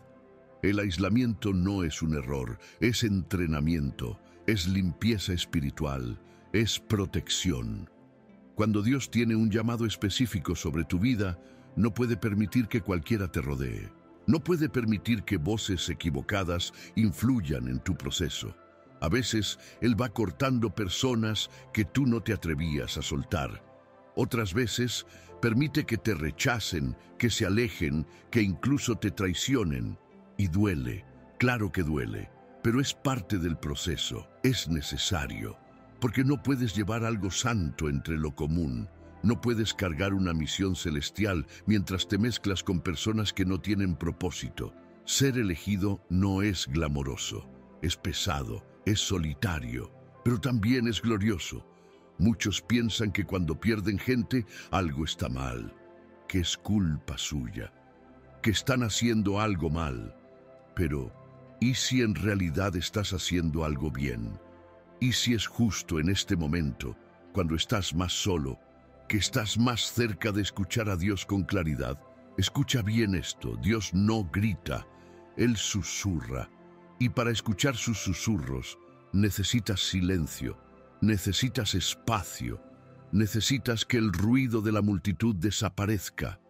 El aislamiento no es un error, es entrenamiento, es limpieza espiritual, es protección. Cuando Dios tiene un llamado específico sobre tu vida, no puede permitir que cualquiera te rodee. No puede permitir que voces equivocadas influyan en tu proceso. A veces, Él va cortando personas que tú no te atrevías a soltar. Otras veces, permite que te rechacen, que se alejen, que incluso te traicionen. Y duele, claro que duele, pero es parte del proceso, es necesario. Porque no puedes llevar algo santo entre lo común. No puedes cargar una misión celestial mientras te mezclas con personas que no tienen propósito. Ser elegido no es glamoroso, es pesado, es solitario, pero también es glorioso. Muchos piensan que cuando pierden gente, algo está mal, que es culpa suya, que están haciendo algo mal. Pero, ¿y si en realidad estás haciendo algo bien? ¿Y si es justo en este momento, cuando estás más solo, que estás más cerca de escuchar a Dios con claridad? Escucha bien esto: Dios no grita, Él susurra. Y para escuchar sus susurros, necesitas silencio, necesitas espacio, necesitas que el ruido de la multitud desaparezca.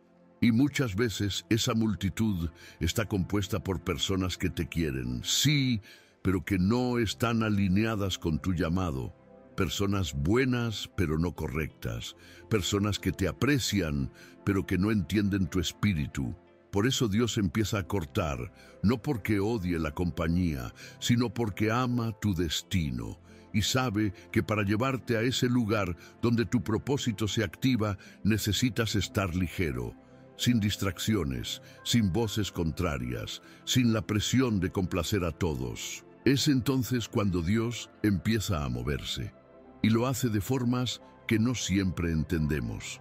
Y muchas veces esa multitud está compuesta por personas que te quieren, sí, pero que no están alineadas con tu llamado. Personas buenas, pero no correctas. Personas que te aprecian, pero que no entienden tu espíritu. Por eso Dios empieza a cortar, no porque odie la compañía, sino porque ama tu destino. Y sabe que para llevarte a ese lugar donde tu propósito se activa, necesitas estar ligero, sin distracciones, sin voces contrarias, sin la presión de complacer a todos. Es entonces cuando Dios empieza a moverse, y lo hace de formas que no siempre entendemos.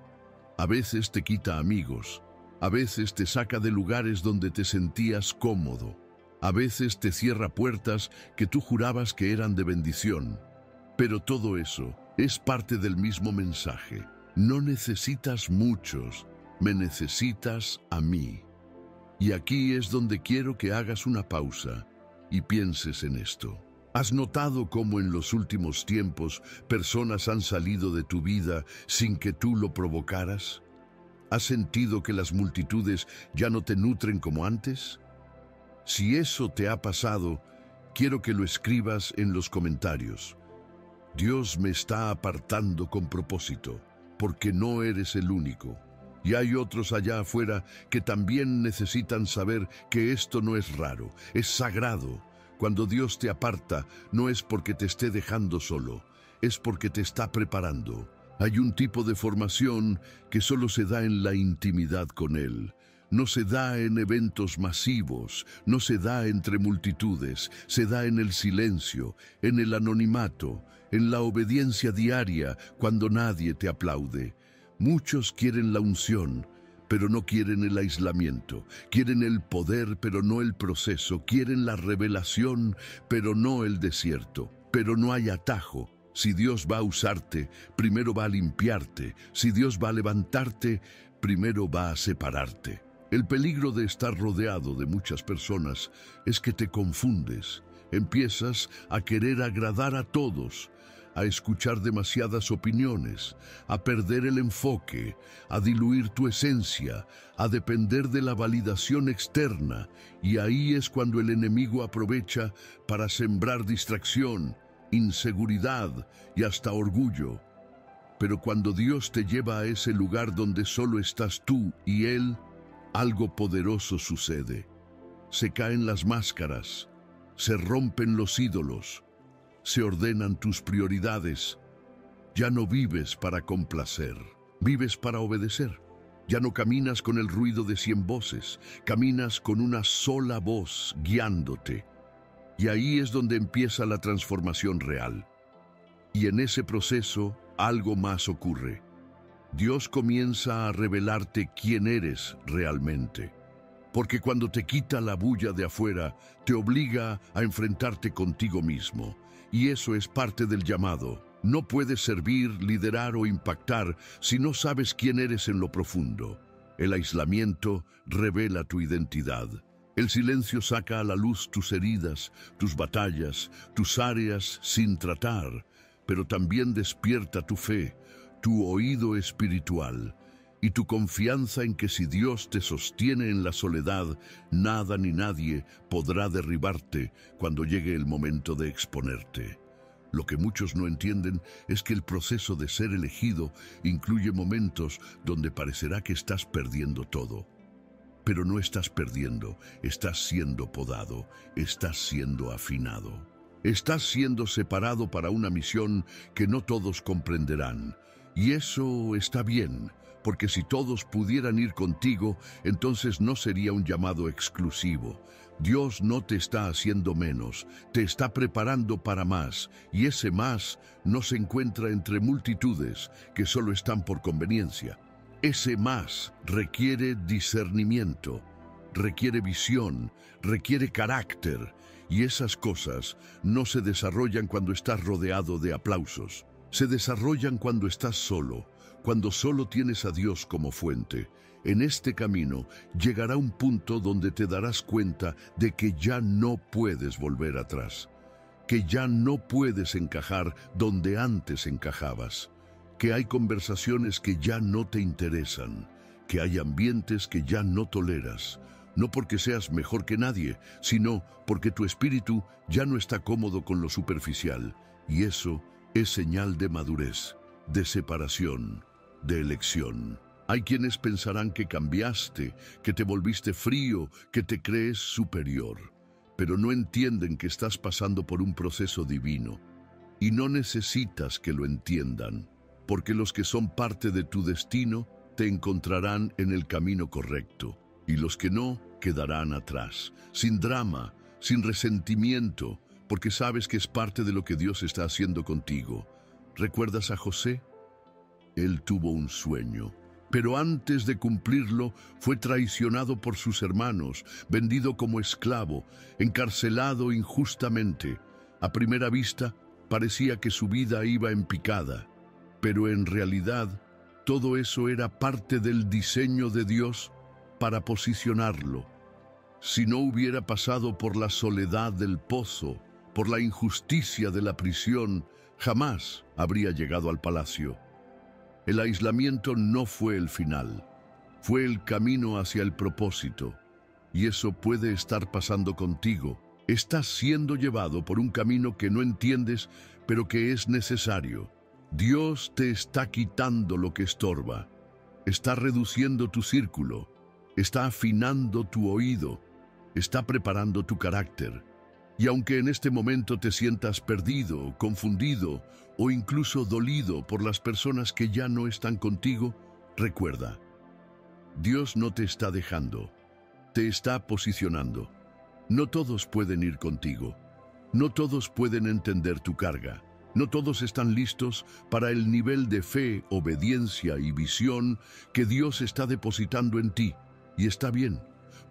A veces te quita amigos, A veces te saca de lugares donde te sentías cómodo. A veces te cierra puertas que tú jurabas que eran de bendición. Pero todo eso es parte del mismo mensaje. No necesitas muchos, me necesitas a mí. Y aquí es donde quiero que hagas una pausa y pienses en esto. ¿Has notado cómo en los últimos tiempos personas han salido de tu vida sin que tú lo provocaras? ¿Has sentido que las multitudes ya no te nutren como antes? Si eso te ha pasado, quiero que lo escribas en los comentarios. Dios me está apartando con propósito, porque no eres el único. Y hay otros allá afuera que también necesitan saber que esto no es raro, es sagrado. Cuando Dios te aparta, no es porque te esté dejando solo, es porque te está preparando. Hay un tipo de formación que solo se da en la intimidad con Él. No se da en eventos masivos, no se da entre multitudes, se da en el silencio, en el anonimato, en la obediencia diaria, cuando nadie te aplaude. Muchos quieren la unción, pero no quieren el aislamiento. Quieren el poder, pero no el proceso. Quieren la revelación, pero no el desierto. Pero no hay atajo. Si Dios va a usarte, primero va a limpiarte. Si Dios va a levantarte, primero va a separarte. El peligro de estar rodeado de muchas personas es que te confundes. Empiezas a querer agradar a todos, a escuchar demasiadas opiniones, a perder el enfoque, a diluir tu esencia, a depender de la validación externa, y ahí es cuando el enemigo aprovecha para sembrar distracción, inseguridad y hasta orgullo. Pero cuando Dios te lleva a ese lugar donde solo estás tú y Él, algo poderoso sucede. Se caen las máscaras, se rompen los ídolos, se ordenan tus prioridades. Ya no vives para complacer, vives para obedecer. Ya no caminas con el ruido de 100 voces, caminas con una sola voz guiándote. Y ahí es donde empieza la transformación real. Y en ese proceso algo más ocurre. Dios comienza a revelarte quién eres realmente. Porque cuando te quita la bulla de afuera, te obliga a enfrentarte contigo mismo. Y eso es parte del llamado. No puedes servir, liderar o impactar si no sabes quién eres en lo profundo. El aislamiento revela tu identidad. El silencio saca a la luz tus heridas, tus batallas, tus áreas sin tratar, pero también despierta tu fe, tu oído espiritual y tu confianza en que si Dios te sostiene en la soledad, nada ni nadie podrá derribarte cuando llegue el momento de exponerte. Lo que muchos no entienden es que el proceso de ser elegido incluye momentos donde parecerá que estás perdiendo todo. Pero no estás perdiendo, estás siendo podado, estás siendo afinado. Estás siendo separado para una misión que no todos comprenderán. Y eso está bien, porque si todos pudieran ir contigo, entonces no sería un llamado exclusivo. Dios no te está haciendo menos, te está preparando para más, y ese más no se encuentra entre multitudes que solo están por conveniencia. Ese más requiere discernimiento, requiere visión, requiere carácter, y esas cosas no se desarrollan cuando estás rodeado de aplausos. Se desarrollan cuando estás solo, cuando solo tienes a Dios como fuente. En este camino llegará un punto donde te darás cuenta de que ya no puedes volver atrás, que ya no puedes encajar donde antes encajabas, que hay conversaciones que ya no te interesan, que hay ambientes que ya no toleras, no porque seas mejor que nadie, sino porque tu espíritu ya no está cómodo con lo superficial, y eso es señal de madurez, de separación, de elección. Hay quienes pensarán que cambiaste, que te volviste frío, que te crees superior, pero no entienden que estás pasando por un proceso divino. Y no necesitas que lo entiendan, porque los que son parte de tu destino te encontrarán en el camino correcto, y los que no quedarán atrás, sin drama, sin resentimiento, porque sabes que es parte de lo que Dios está haciendo contigo. ¿Recuerdas a José? Él tuvo un sueño, Pero antes de cumplirlo, fue traicionado por sus hermanos, vendido como esclavo, encarcelado injustamente. A primera vista, parecía que su vida iba en picada, pero en realidad, todo eso era parte del diseño de Dios para posicionarlo. Si no hubiera pasado por la soledad del pozo, por la injusticia de la prisión, jamás habría llegado al palacio. El aislamiento no fue el final, fue el camino hacia el propósito. Y eso puede estar pasando contigo. Estás siendo llevado por un camino que no entiendes, pero que es necesario. Dios te está quitando lo que estorba, está reduciendo tu círculo, está afinando tu oído, está preparando tu carácter. Y aunque en este momento te sientas perdido, confundido o incluso dolido por las personas que ya no están contigo, recuerda, Dios no te está dejando, te está posicionando. No todos pueden ir contigo, no todos pueden entender tu carga, no todos están listos para el nivel de fe, obediencia y visión que Dios está depositando en ti. Y está bien,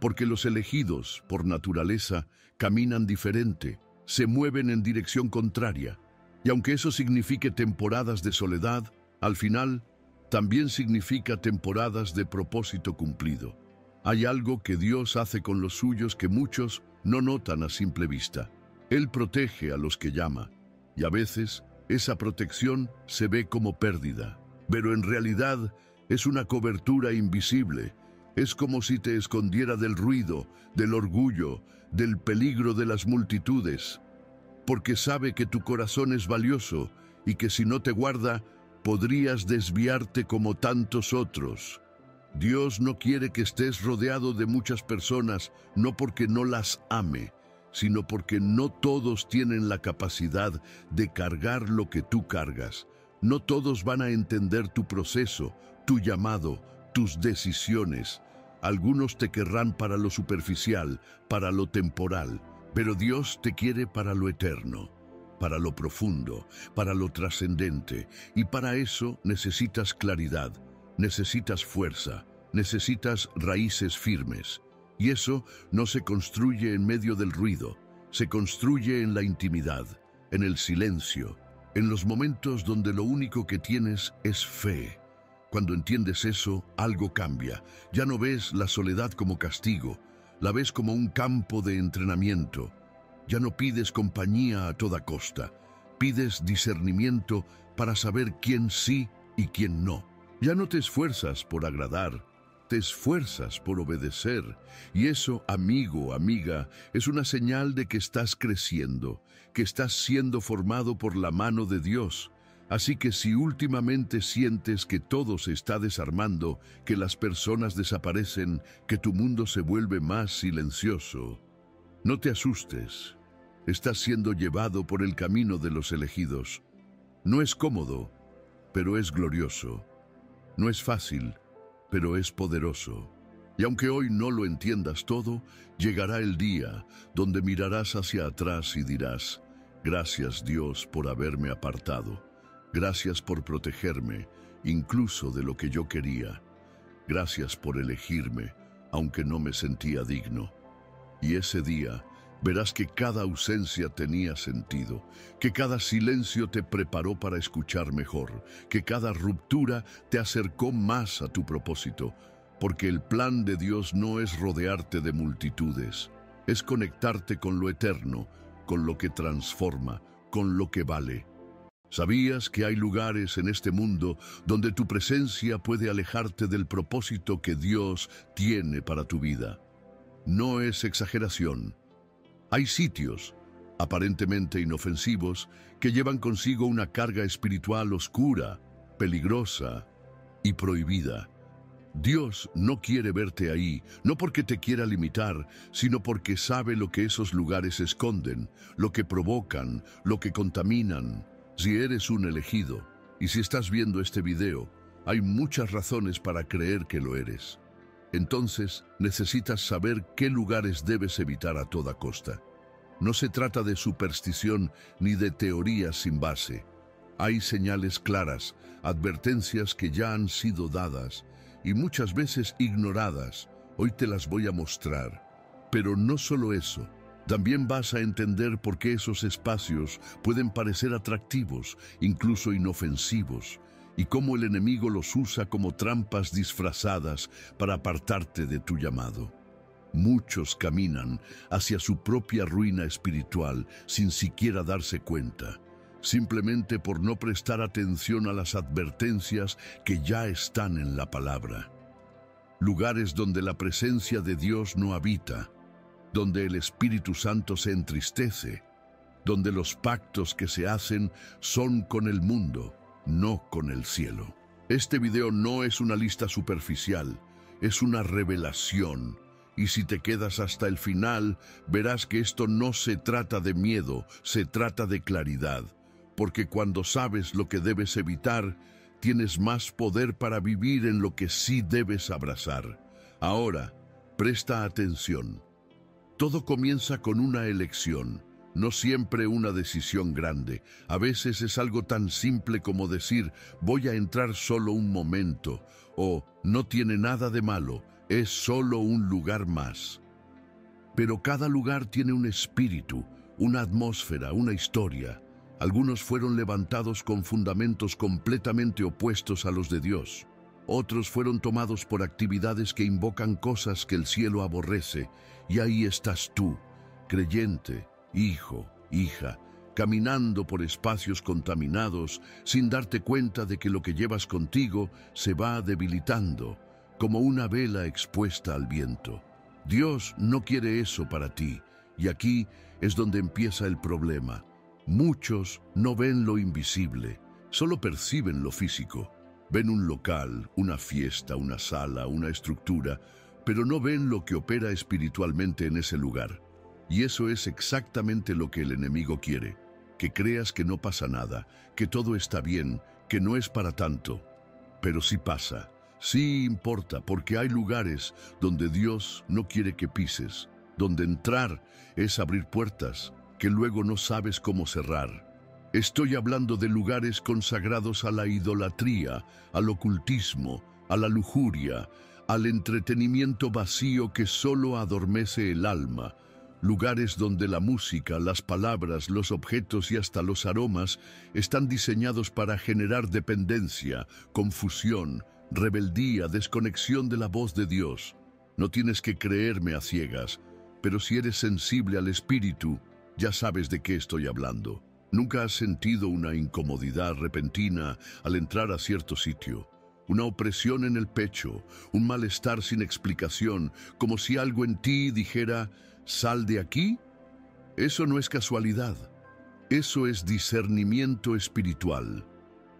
porque los elegidos, por naturaleza, caminan diferente, se mueven en dirección contraria. Y aunque eso signifique temporadas de soledad, al final, también significa temporadas de propósito cumplido. Hay algo que Dios hace con los suyos que muchos no notan a simple vista. Él protege a los que llama, y a veces esa protección se ve como pérdida. Pero en realidad es una cobertura invisible. Es como si te escondiera del ruido, del orgullo, del peligro de las multitudes, porque sabe que tu corazón es valioso y que si no te guarda, podrías desviarte como tantos otros. Dios no quiere que estés rodeado de muchas personas, no porque no las ame, sino porque no todos tienen la capacidad de cargar lo que tú cargas. No todos van a entender tu proceso, tu llamado, tus decisiones. Algunos te querrán para lo superficial, para lo temporal, pero Dios te quiere para lo eterno, para lo profundo, para lo trascendente, y para eso necesitas claridad, necesitas fuerza, necesitas raíces firmes. Y eso no se construye en medio del ruido, se construye en la intimidad, en el silencio, en los momentos donde lo único que tienes es fe. Cuando entiendes eso, algo cambia. Ya no ves la soledad como castigo, la ves como un campo de entrenamiento. Ya no pides compañía a toda costa, pides discernimiento para saber quién sí y quién no. Ya no te esfuerzas por agradar, te esfuerzas por obedecer. Y eso, amigo, amiga, es una señal de que estás creciendo, que estás siendo formado por la mano de Dios. Así que si últimamente sientes que todo se está desarmando, que las personas desaparecen, que tu mundo se vuelve más silencioso, no te asustes. Estás siendo llevado por el camino de los elegidos. No es cómodo, pero es glorioso. No es fácil, pero es poderoso. Y aunque hoy no lo entiendas todo, llegará el día donde mirarás hacia atrás y dirás: gracias Dios por haberme apartado. Gracias por protegerme, incluso de lo que yo quería. Gracias por elegirme, aunque no me sentía digno. Y ese día verás que cada ausencia tenía sentido, que cada silencio te preparó para escuchar mejor, que cada ruptura te acercó más a tu propósito, porque el plan de Dios no es rodearte de multitudes, es conectarte con lo eterno, con lo que transforma, con lo que vale. ¿Sabías que hay lugares en este mundo donde tu presencia puede alejarte del propósito que Dios tiene para tu vida? No es exageración. Hay sitios, aparentemente inofensivos, que llevan consigo una carga espiritual oscura, peligrosa y prohibida. Dios no quiere verte ahí, no porque te quiera limitar, sino porque sabe lo que esos lugares esconden, lo que provocan, lo que contaminan. Si eres un elegido, y si estás viendo este video, hay muchas razones para creer que lo eres. Entonces, necesitas saber qué lugares debes evitar a toda costa. No se trata de superstición ni de teorías sin base. Hay señales claras, advertencias que ya han sido dadas, y muchas veces ignoradas. Hoy te las voy a mostrar. Pero no solo eso. También vas a entender por qué esos espacios pueden parecer atractivos, incluso inofensivos, y cómo el enemigo los usa como trampas disfrazadas para apartarte de tu llamado. Muchos caminan hacia su propia ruina espiritual sin siquiera darse cuenta, simplemente por no prestar atención a las advertencias que ya están en la palabra. Lugares donde la presencia de Dios no habita, donde el Espíritu Santo se entristece, donde los pactos que se hacen son con el mundo, no con el cielo. Este video no es una lista superficial, es una revelación. Y si te quedas hasta el final, verás que esto no se trata de miedo, se trata de claridad. Porque cuando sabes lo que debes evitar, tienes más poder para vivir en lo que sí debes abrazar. Ahora, presta atención. Todo comienza con una elección, no siempre una decisión grande. A veces es algo tan simple como decir, voy a entrar solo un momento, o no tiene nada de malo, es solo un lugar más. Pero cada lugar tiene un espíritu, una atmósfera, una historia. Algunos fueron levantados con fundamentos completamente opuestos a los de Dios. Otros fueron tomados por actividades que invocan cosas que el cielo aborrece, y ahí estás tú, creyente, hijo, hija, caminando por espacios contaminados sin darte cuenta de que lo que llevas contigo se va debilitando, como una vela expuesta al viento. Dios no quiere eso para ti, y aquí es donde empieza el problema. Muchos no ven lo invisible, solo perciben lo físico. Ven un local, una fiesta, una sala, una estructura, pero no ven lo que opera espiritualmente en ese lugar. Y eso es exactamente lo que el enemigo quiere, que creas que no pasa nada, que todo está bien, que no es para tanto. Pero sí pasa, sí importa, porque hay lugares donde Dios no quiere que pises, donde entrar es abrir puertas que luego no sabes cómo cerrar. Estoy hablando de lugares consagrados a la idolatría, al ocultismo, a la lujuria, al entretenimiento vacío que solo adormece el alma. Lugares donde la música, las palabras, los objetos y hasta los aromas están diseñados para generar dependencia, confusión, rebeldía, desconexión de la voz de Dios. No tienes que creerme a ciegas, pero si eres sensible al espíritu, ya sabes de qué estoy hablando. ¿Nunca has sentido una incomodidad repentina al entrar a cierto sitio? Una opresión en el pecho, un malestar sin explicación, como si algo en ti dijera, «¿Sal de aquí?» Eso no es casualidad. Eso es discernimiento espiritual.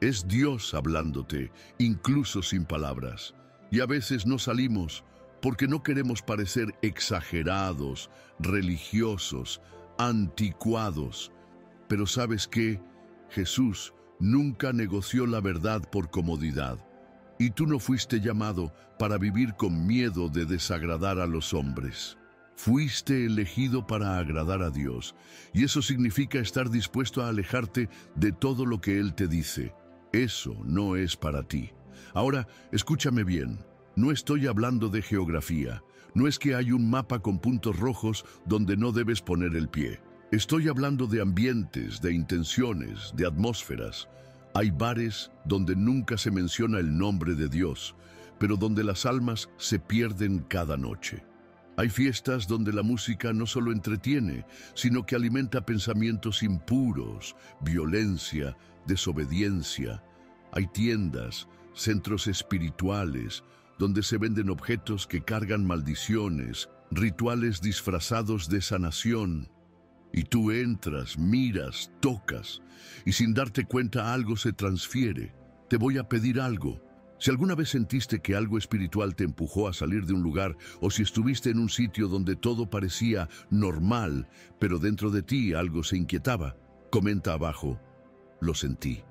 Es Dios hablándote, incluso sin palabras. Y a veces no salimos porque no queremos parecer exagerados, religiosos, anticuados. Pero ¿sabes qué? Jesús nunca negoció la verdad por comodidad. Y tú no fuiste llamado para vivir con miedo de desagradar a los hombres. Fuiste elegido para agradar a Dios. Y eso significa estar dispuesto a alejarte de todo lo que Él te dice. Eso no es para ti. Ahora, escúchame bien. No estoy hablando de geografía. No es que hay un mapa con puntos rojos donde no debes poner el pie. Estoy hablando de ambientes, de intenciones, de atmósferas. Hay bares donde nunca se menciona el nombre de Dios, pero donde las almas se pierden cada noche. Hay fiestas donde la música no solo entretiene, sino que alimenta pensamientos impuros, violencia, desobediencia. Hay tiendas, centros espirituales, donde se venden objetos que cargan maldiciones, rituales disfrazados de sanación. Y tú entras, miras, tocas, y sin darte cuenta algo se transfiere. Te voy a pedir algo. Si alguna vez sentiste que algo espiritual te empujó a salir de un lugar, o si estuviste en un sitio donde todo parecía normal, pero dentro de ti algo se inquietaba, comenta abajo, lo sentí.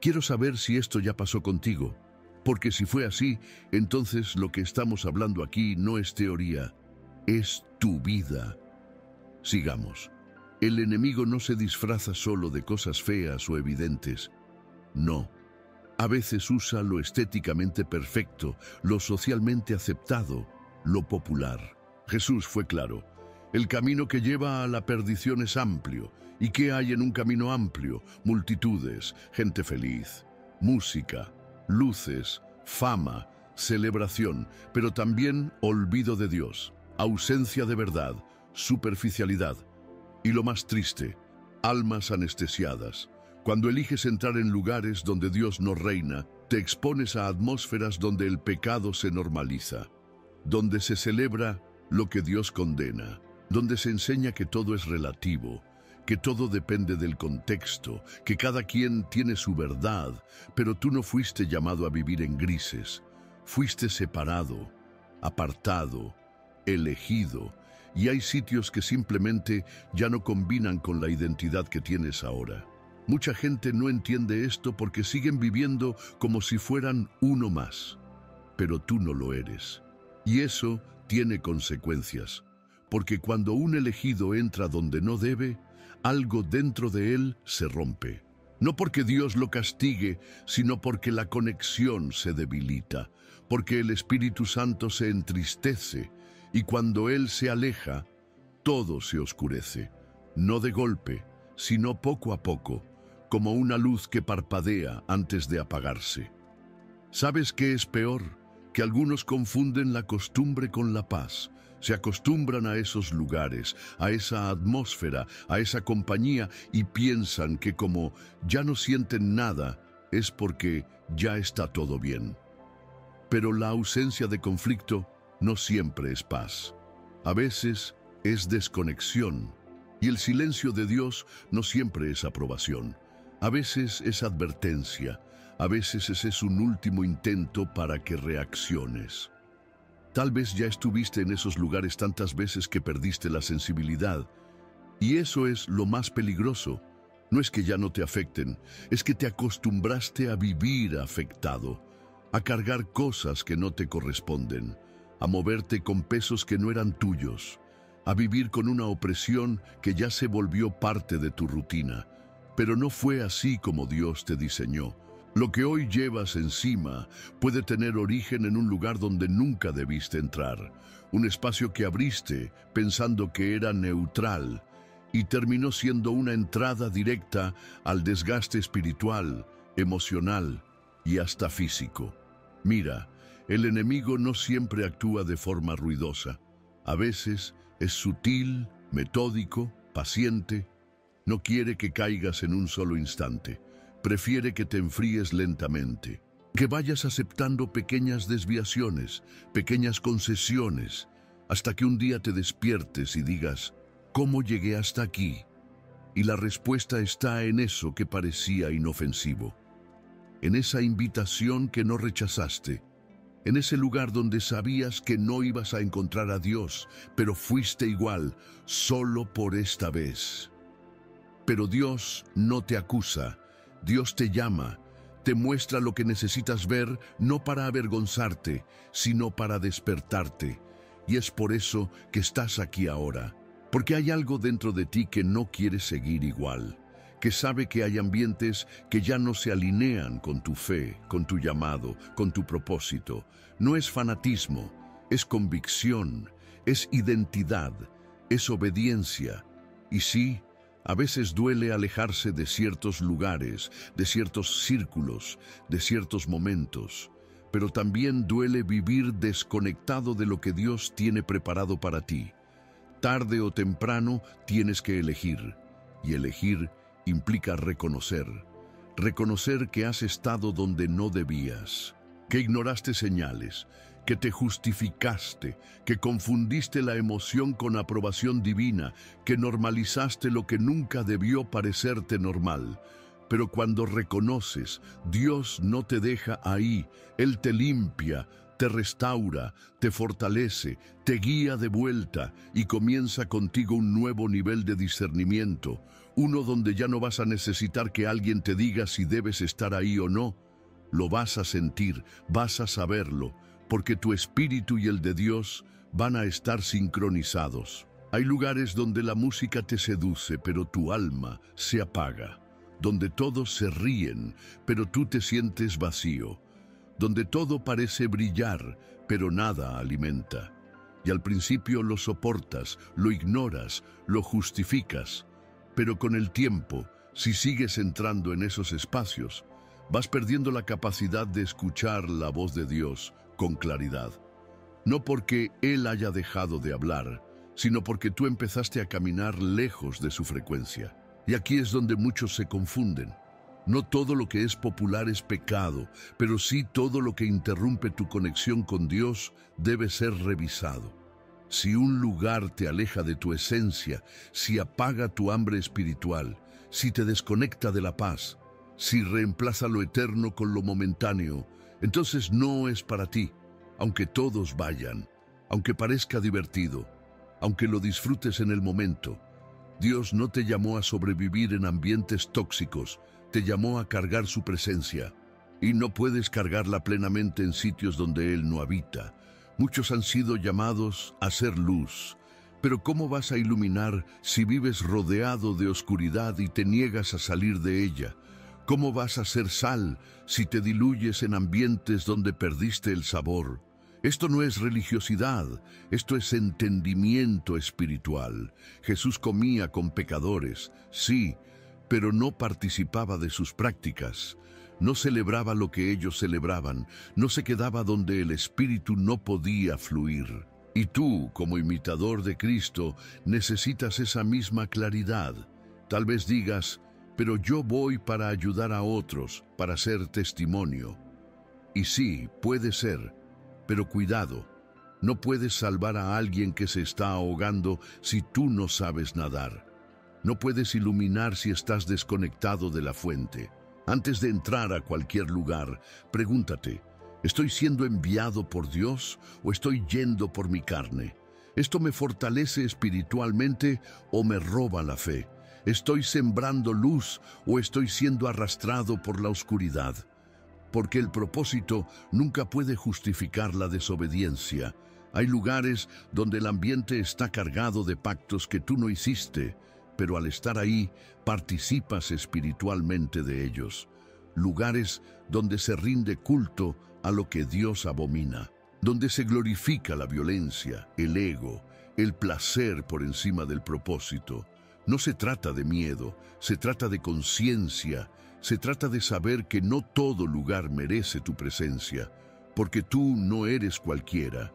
Quiero saber si esto ya pasó contigo, porque si fue así, entonces lo que estamos hablando aquí no es teoría, es tu vida. Sigamos. El enemigo no se disfraza solo de cosas feas o evidentes. No. A veces usa lo estéticamente perfecto, lo socialmente aceptado, lo popular. Jesús fue claro. El camino que lleva a la perdición es amplio. ¿Y qué hay en un camino amplio? Multitudes, gente feliz, música, luces, fama, celebración, pero también olvido de Dios, ausencia de verdad, superficialidad. Y lo más triste, almas anestesiadas. Cuando eliges entrar en lugares donde Dios no reina, te expones a atmósferas donde el pecado se normaliza, donde se celebra lo que Dios condena, donde se enseña que todo es relativo, que todo depende del contexto, que cada quien tiene su verdad, pero tú no fuiste llamado a vivir en grises, fuiste separado, apartado, elegido, y hay sitios que simplemente ya no combinan con la identidad que tienes ahora. Mucha gente no entiende esto porque siguen viviendo como si fueran uno más, pero tú no lo eres. Y eso tiene consecuencias, porque cuando un elegido entra donde no debe, algo dentro de él se rompe. No porque Dios lo castigue, sino porque la conexión se debilita, porque el Espíritu Santo se entristece, y cuando Él se aleja, todo se oscurece, no de golpe, sino poco a poco, como una luz que parpadea antes de apagarse. ¿Sabes qué es peor? Que algunos confunden la costumbre con la paz. Se acostumbran a esos lugares, a esa atmósfera, a esa compañía y piensan que como ya no sienten nada, es porque ya está todo bien. Pero la ausencia de conflicto no siempre es paz. A veces es desconexión. Y el silencio de Dios no siempre es aprobación. A veces es advertencia. A veces ese es un último intento para que reacciones. Tal vez ya estuviste en esos lugares tantas veces que perdiste la sensibilidad. Y eso es lo más peligroso. No es que ya no te afecten, es que te acostumbraste a vivir afectado, a cargar cosas que no te corresponden, a moverte con pesos que no eran tuyos, a vivir con una opresión que ya se volvió parte de tu rutina. Pero no fue así como Dios te diseñó. Lo que hoy llevas encima puede tener origen en un lugar donde nunca debiste entrar, un espacio que abriste pensando que era neutral y terminó siendo una entrada directa al desgaste espiritual, emocional y hasta físico. Mira, el enemigo no siempre actúa de forma ruidosa. A veces es sutil, metódico, paciente. No quiere que caigas en un solo instante. Prefiere que te enfríes lentamente, que vayas aceptando pequeñas desviaciones, pequeñas concesiones, hasta que un día te despiertes y digas, ¿cómo llegué hasta aquí? Y la respuesta está en eso que parecía inofensivo, en esa invitación que no rechazaste, en ese lugar donde sabías que no ibas a encontrar a Dios, pero fuiste igual, solo por esta vez. Pero Dios no te acusa. Dios te llama, te muestra lo que necesitas ver, no para avergonzarte, sino para despertarte. Y es por eso que estás aquí ahora, porque hay algo dentro de ti que no quiere seguir igual, que sabe que hay ambientes que ya no se alinean con tu fe, con tu llamado, con tu propósito. No es fanatismo, es convicción, es identidad, es obediencia. Y sí, a veces duele alejarse de ciertos lugares, de ciertos círculos, de ciertos momentos, pero también duele vivir desconectado de lo que Dios tiene preparado para ti. Tarde o temprano tienes que elegir, y elegir implica reconocer que has estado donde no debías, que ignoraste señales, que te justificaste, que confundiste la emoción con aprobación divina, que normalizaste lo que nunca debió parecerte normal. Pero cuando reconoces, Dios no te deja ahí, Él te limpia, te restaura, te fortalece, te guía de vuelta y comienza contigo un nuevo nivel de discernimiento, uno donde ya no vas a necesitar que alguien te diga si debes estar ahí o no. Lo vas a sentir, vas a saberlo, porque tu espíritu y el de Dios van a estar sincronizados. Hay lugares donde la música te seduce, pero tu alma se apaga. donde todos se ríen, pero tú te sientes vacío, donde todo parece brillar, pero nada alimenta. Y al principio lo soportas, lo ignoras, lo justificas, pero con el tiempo, si sigues entrando en esos espacios, vas perdiendo la capacidad de escuchar la voz de Dios con claridad. No porque Él haya dejado de hablar, sino porque tú empezaste a caminar lejos de su frecuencia. Y aquí es donde muchos se confunden. No todo lo que es popular es pecado, pero sí todo lo que interrumpe tu conexión con Dios debe ser revisado. Si un lugar te aleja de tu esencia, si apaga tu hambre espiritual, si te desconecta de la paz, si reemplaza lo eterno con lo momentáneo, entonces no es para ti, aunque todos vayan, aunque parezca divertido, aunque lo disfrutes en el momento. Dios no te llamó a sobrevivir en ambientes tóxicos, te llamó a cargar su presencia, y no puedes cargarla plenamente en sitios donde Él no habita. Muchos han sido llamados a ser luz, pero ¿cómo vas a iluminar si vives rodeado de oscuridad y te niegas a salir de ella? ¿Cómo vas a ser sal si te diluyes en ambientes donde perdiste el sabor? Esto no es religiosidad, esto es entendimiento espiritual. Jesús comía con pecadores, sí, pero no participaba de sus prácticas. No celebraba lo que ellos celebraban, no se quedaba donde el Espíritu no podía fluir. Y tú, como imitador de Cristo, necesitas esa misma claridad. Tal vez digas, pero yo voy para ayudar a otros, para ser testimonio. Y sí, puede ser, pero cuidado, no puedes salvar a alguien que se está ahogando si tú no sabes nadar. No puedes iluminar si estás desconectado de la fuente. Antes de entrar a cualquier lugar, pregúntate, ¿estoy siendo enviado por Dios o estoy yendo por mi carne? ¿Esto me fortalece espiritualmente o me roba la fe? ¿Estoy sembrando luz o estoy siendo arrastrado por la oscuridad? Porque el propósito nunca puede justificar la desobediencia. Hay lugares donde el ambiente está cargado de pactos que tú no hiciste, pero al estar ahí, participas espiritualmente de ellos. Lugares donde se rinde culto a lo que Dios abomina, donde se glorifica la violencia, el ego, el placer por encima del propósito. No se trata de miedo, se trata de conciencia, se trata de saber que no todo lugar merece tu presencia, porque tú no eres cualquiera.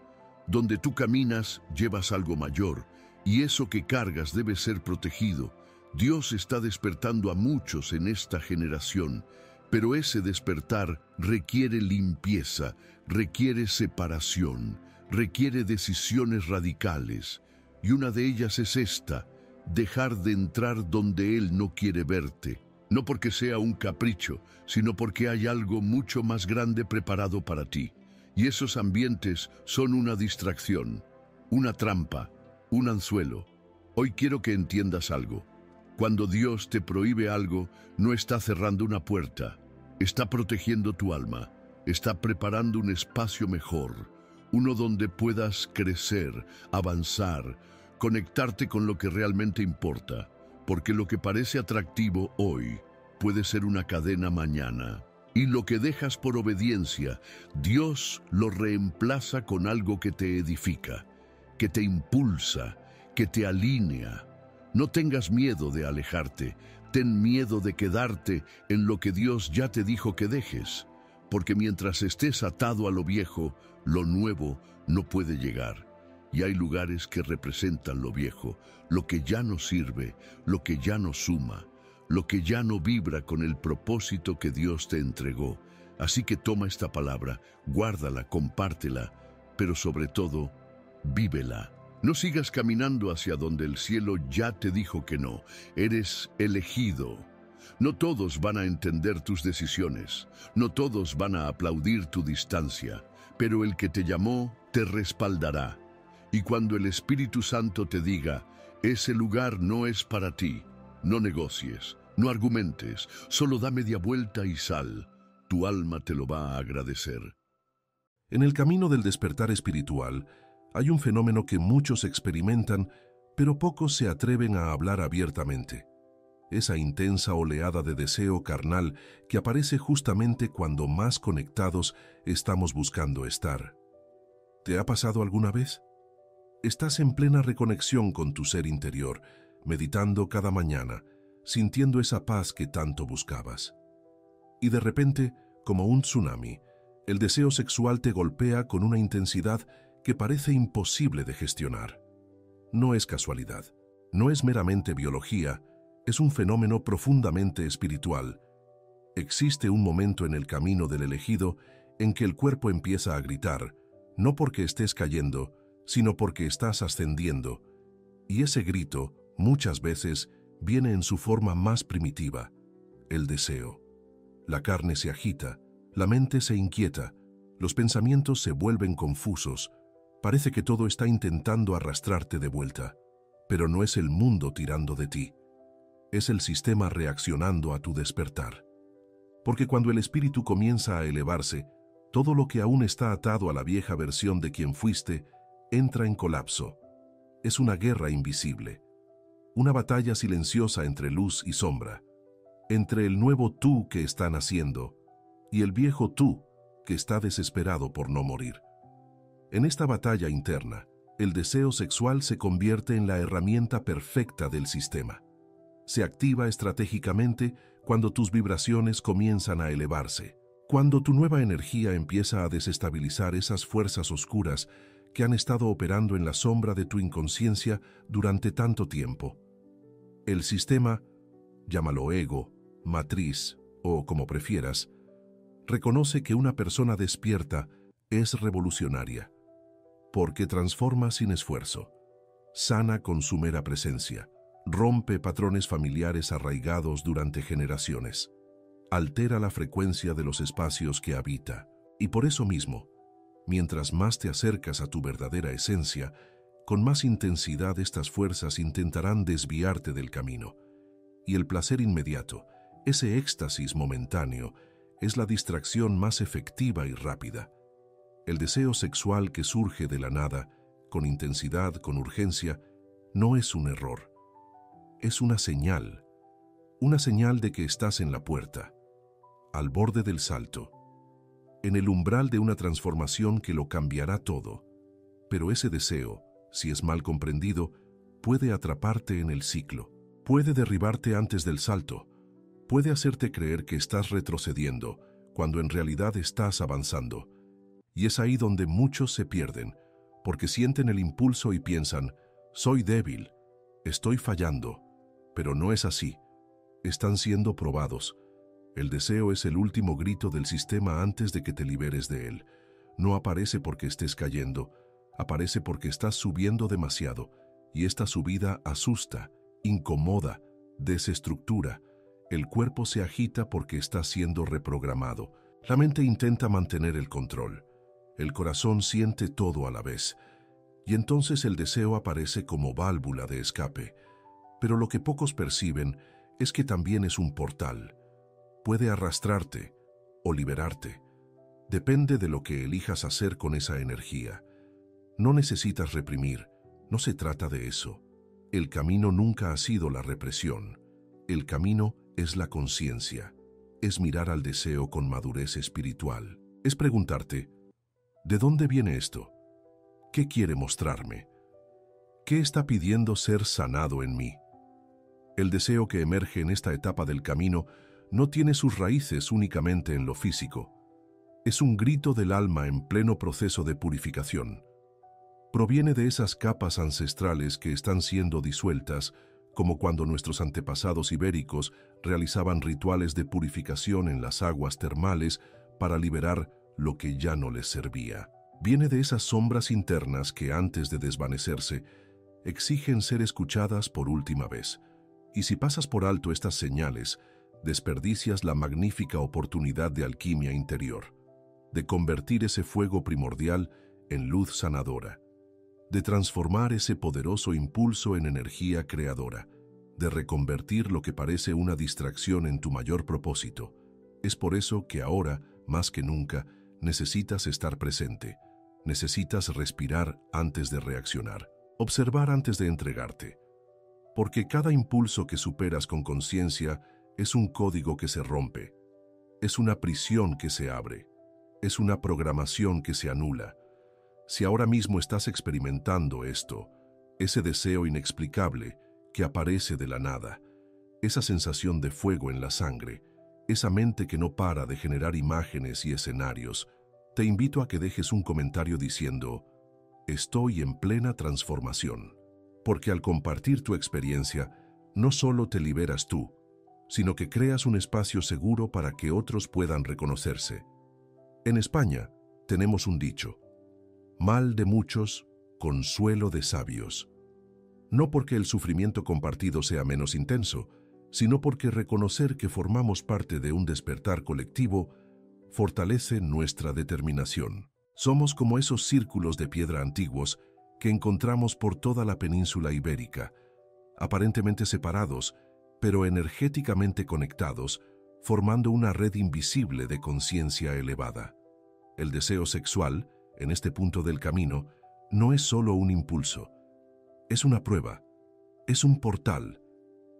Donde tú caminas, llevas algo mayor, y eso que cargas debe ser protegido. Dios está despertando a muchos en esta generación, pero ese despertar requiere limpieza, requiere separación, requiere decisiones radicales. Y una de ellas es esta: dejar de entrar donde Él no quiere verte. No porque sea un capricho, sino porque hay algo mucho más grande preparado para ti. Y esos ambientes son una distracción, una trampa, un anzuelo. Hoy quiero que entiendas algo. Cuando Dios te prohíbe algo, no está cerrando una puerta, está protegiendo tu alma, está preparando un espacio mejor, uno donde puedas crecer, avanzar, conectarte con lo que realmente importa, porque lo que parece atractivo hoy puede ser una cadena mañana. Y lo que dejas por obediencia, Dios lo reemplaza con algo que te edifica, que te impulsa, que te alinea. No tengas miedo de alejarte, ten miedo de quedarte en lo que Dios ya te dijo que dejes, porque mientras estés atado a lo viejo, lo nuevo no puede llegar. Y hay lugares que representan lo viejo, lo que ya no sirve, lo que ya no suma, lo que ya no vibra con el propósito que Dios te entregó. Así que toma esta palabra, guárdala, compártela, pero sobre todo, vívela. No sigas caminando hacia donde el cielo ya te dijo que no. Eres elegido. No todos van a entender tus decisiones, no todos van a aplaudir tu distancia, pero el que te llamó te respaldará. Y cuando el Espíritu Santo te diga, ese lugar no es para ti, no negocies, no argumentes, solo da media vuelta y sal. Tu alma te lo va a agradecer. En el camino del despertar espiritual, hay un fenómeno que muchos experimentan, pero pocos se atreven a hablar abiertamente. esa intensa oleada de deseo carnal que aparece justamente cuando más conectados estamos buscando estar. ¿Te ha pasado alguna vez? Estás en plena reconexión con tu ser interior, meditando cada mañana, sintiendo esa paz que tanto buscabas. Y de repente, como un tsunami, el deseo sexual te golpea con una intensidad que parece imposible de gestionar. No es casualidad, no es meramente biología, es un fenómeno profundamente espiritual. Existe un momento en el camino del elegido en que el cuerpo empieza a gritar, no porque estés cayendo, sino porque estás ascendiendo, y ese grito, muchas veces, viene en su forma más primitiva, el deseo. La carne se agita, la mente se inquieta, los pensamientos se vuelven confusos, parece que todo está intentando arrastrarte de vuelta, pero no es el mundo tirando de ti, es el sistema reaccionando a tu despertar. Porque cuando el espíritu comienza a elevarse, todo lo que aún está atado a la vieja versión de quien fuiste, entra en colapso. Es una guerra invisible, una batalla silenciosa entre luz y sombra, entre el nuevo tú que está naciendo y el viejo tú que está desesperado por no morir. En esta batalla interna, el deseo sexual se convierte en la herramienta perfecta del sistema. Se activa estratégicamente cuando tus vibraciones comienzan a elevarse, cuando tu nueva energía empieza a desestabilizar esas fuerzas oscuras que han estado operando en la sombra de tu inconsciencia durante tanto tiempo. El sistema, llámalo ego, matriz o como prefieras, reconoce que una persona despierta es revolucionaria, porque transforma sin esfuerzo, sana con su mera presencia, rompe patrones familiares arraigados durante generaciones, altera la frecuencia de los espacios que habita, y por eso mismo, mientras más te acercas a tu verdadera esencia, con más intensidad estas fuerzas intentarán desviarte del camino. Y el placer inmediato, ese éxtasis momentáneo, es la distracción más efectiva y rápida. El deseo sexual que surge de la nada, con intensidad, con urgencia, no es un error. Es una señal de que estás en la puerta, al borde del salto, en el umbral de una transformación que lo cambiará todo. Pero ese deseo, si es mal comprendido, puede atraparte en el ciclo, puede derribarte antes del salto, puede hacerte creer que estás retrocediendo, cuando en realidad estás avanzando. Y es ahí donde muchos se pierden, porque sienten el impulso y piensan, soy débil, estoy fallando, pero no es así. Están siendo probados. El deseo es el último grito del sistema antes de que te liberes de él. No aparece porque estés cayendo, aparece porque estás subiendo demasiado, y esta subida asusta, incomoda, desestructura. El cuerpo se agita porque está siendo reprogramado. La mente intenta mantener el control. El corazón siente todo a la vez. Y entonces el deseo aparece como válvula de escape. Pero lo que pocos perciben es que también es un portal. Puede arrastrarte o liberarte. Depende de lo que elijas hacer con esa energía. No necesitas reprimir, no se trata de eso. El camino nunca ha sido la represión. El camino es la conciencia. Es mirar al deseo con madurez espiritual. Es preguntarte, ¿de dónde viene esto? ¿Qué quiere mostrarme? ¿Qué está pidiendo ser sanado en mí? El deseo que emerge en esta etapa del camino no tiene sus raíces únicamente en lo físico. Es un grito del alma en pleno proceso de purificación. Proviene de esas capas ancestrales que están siendo disueltas, como cuando nuestros antepasados ibéricos realizaban rituales de purificación en las aguas termales para liberar lo que ya no les servía. Viene de esas sombras internas que antes de desvanecerse, exigen ser escuchadas por última vez. Y si pasas por alto estas señales, desperdicias la magnífica oportunidad de alquimia interior, de convertir ese fuego primordial en luz sanadora, de transformar ese poderoso impulso en energía creadora, de reconvertir lo que parece una distracción en tu mayor propósito. Es por eso que ahora, más que nunca, necesitas estar presente, necesitas respirar antes de reaccionar, observar antes de entregarte. Porque cada impulso que superas con conciencia es un código que se rompe, es una prisión que se abre, es una programación que se anula. Si ahora mismo estás experimentando esto, ese deseo inexplicable que aparece de la nada, esa sensación de fuego en la sangre, esa mente que no para de generar imágenes y escenarios, te invito a que dejes un comentario diciendo: estoy en plena transformación. Porque al compartir tu experiencia, no solo te liberas tú, sino que creas un espacio seguro para que otros puedan reconocerse. En España tenemos un dicho: mal de muchos, consuelo de sabios. No porque el sufrimiento compartido sea menos intenso, sino porque reconocer que formamos parte de un despertar colectivo fortalece nuestra determinación. Somos como esos círculos de piedra antiguos que encontramos por toda la península ibérica, aparentemente separados, pero energéticamente conectados, formando una red invisible de conciencia elevada. El deseo sexual, en este punto del camino, no es solo un impulso, es una prueba, es un portal,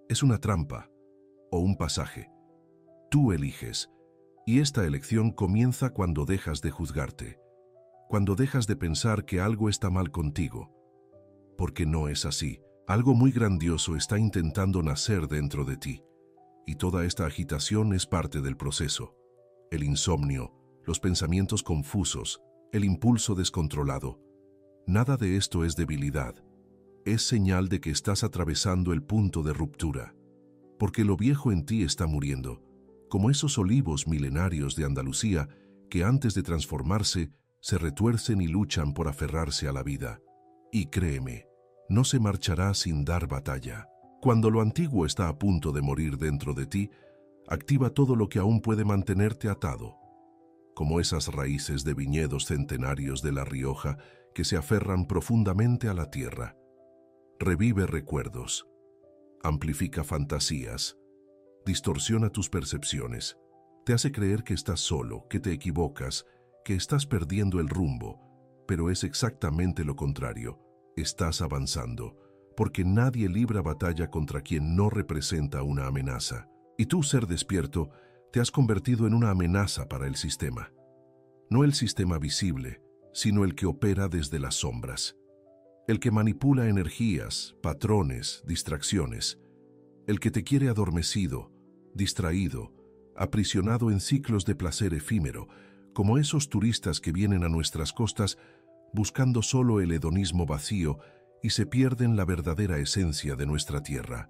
es una trampa o un pasaje. Tú eliges, y esta elección comienza cuando dejas de juzgarte, cuando dejas de pensar que algo está mal contigo, porque no es así. Algo muy grandioso está intentando nacer dentro de ti, y toda esta agitación es parte del proceso. El insomnio, los pensamientos confusos, el impulso descontrolado. Nada de esto es debilidad. Es señal de que estás atravesando el punto de ruptura, porque lo viejo en ti está muriendo, como esos olivos milenarios de Andalucía que antes de transformarse se retuercen y luchan por aferrarse a la vida. Y créeme, no se marchará sin dar batalla. Cuando lo antiguo está a punto de morir dentro de ti, activa todo lo que aún puede mantenerte atado, como esas raíces de viñedos centenarios de La Rioja que se aferran profundamente a la tierra. Revive recuerdos, amplifica fantasías, distorsiona tus percepciones, te hace creer que estás solo, que te equivocas, que estás perdiendo el rumbo, pero es exactamente lo contrario. Estás avanzando, porque nadie libra batalla contra quien no representa una amenaza. Y tú, ser despierto, te has convertido en una amenaza para el sistema. No el sistema visible, sino el que opera desde las sombras. El que manipula energías, patrones, distracciones. El que te quiere adormecido, distraído, aprisionado en ciclos de placer efímero, como esos turistas que vienen a nuestras costas buscando solo el hedonismo vacío y se pierden la verdadera esencia de nuestra tierra.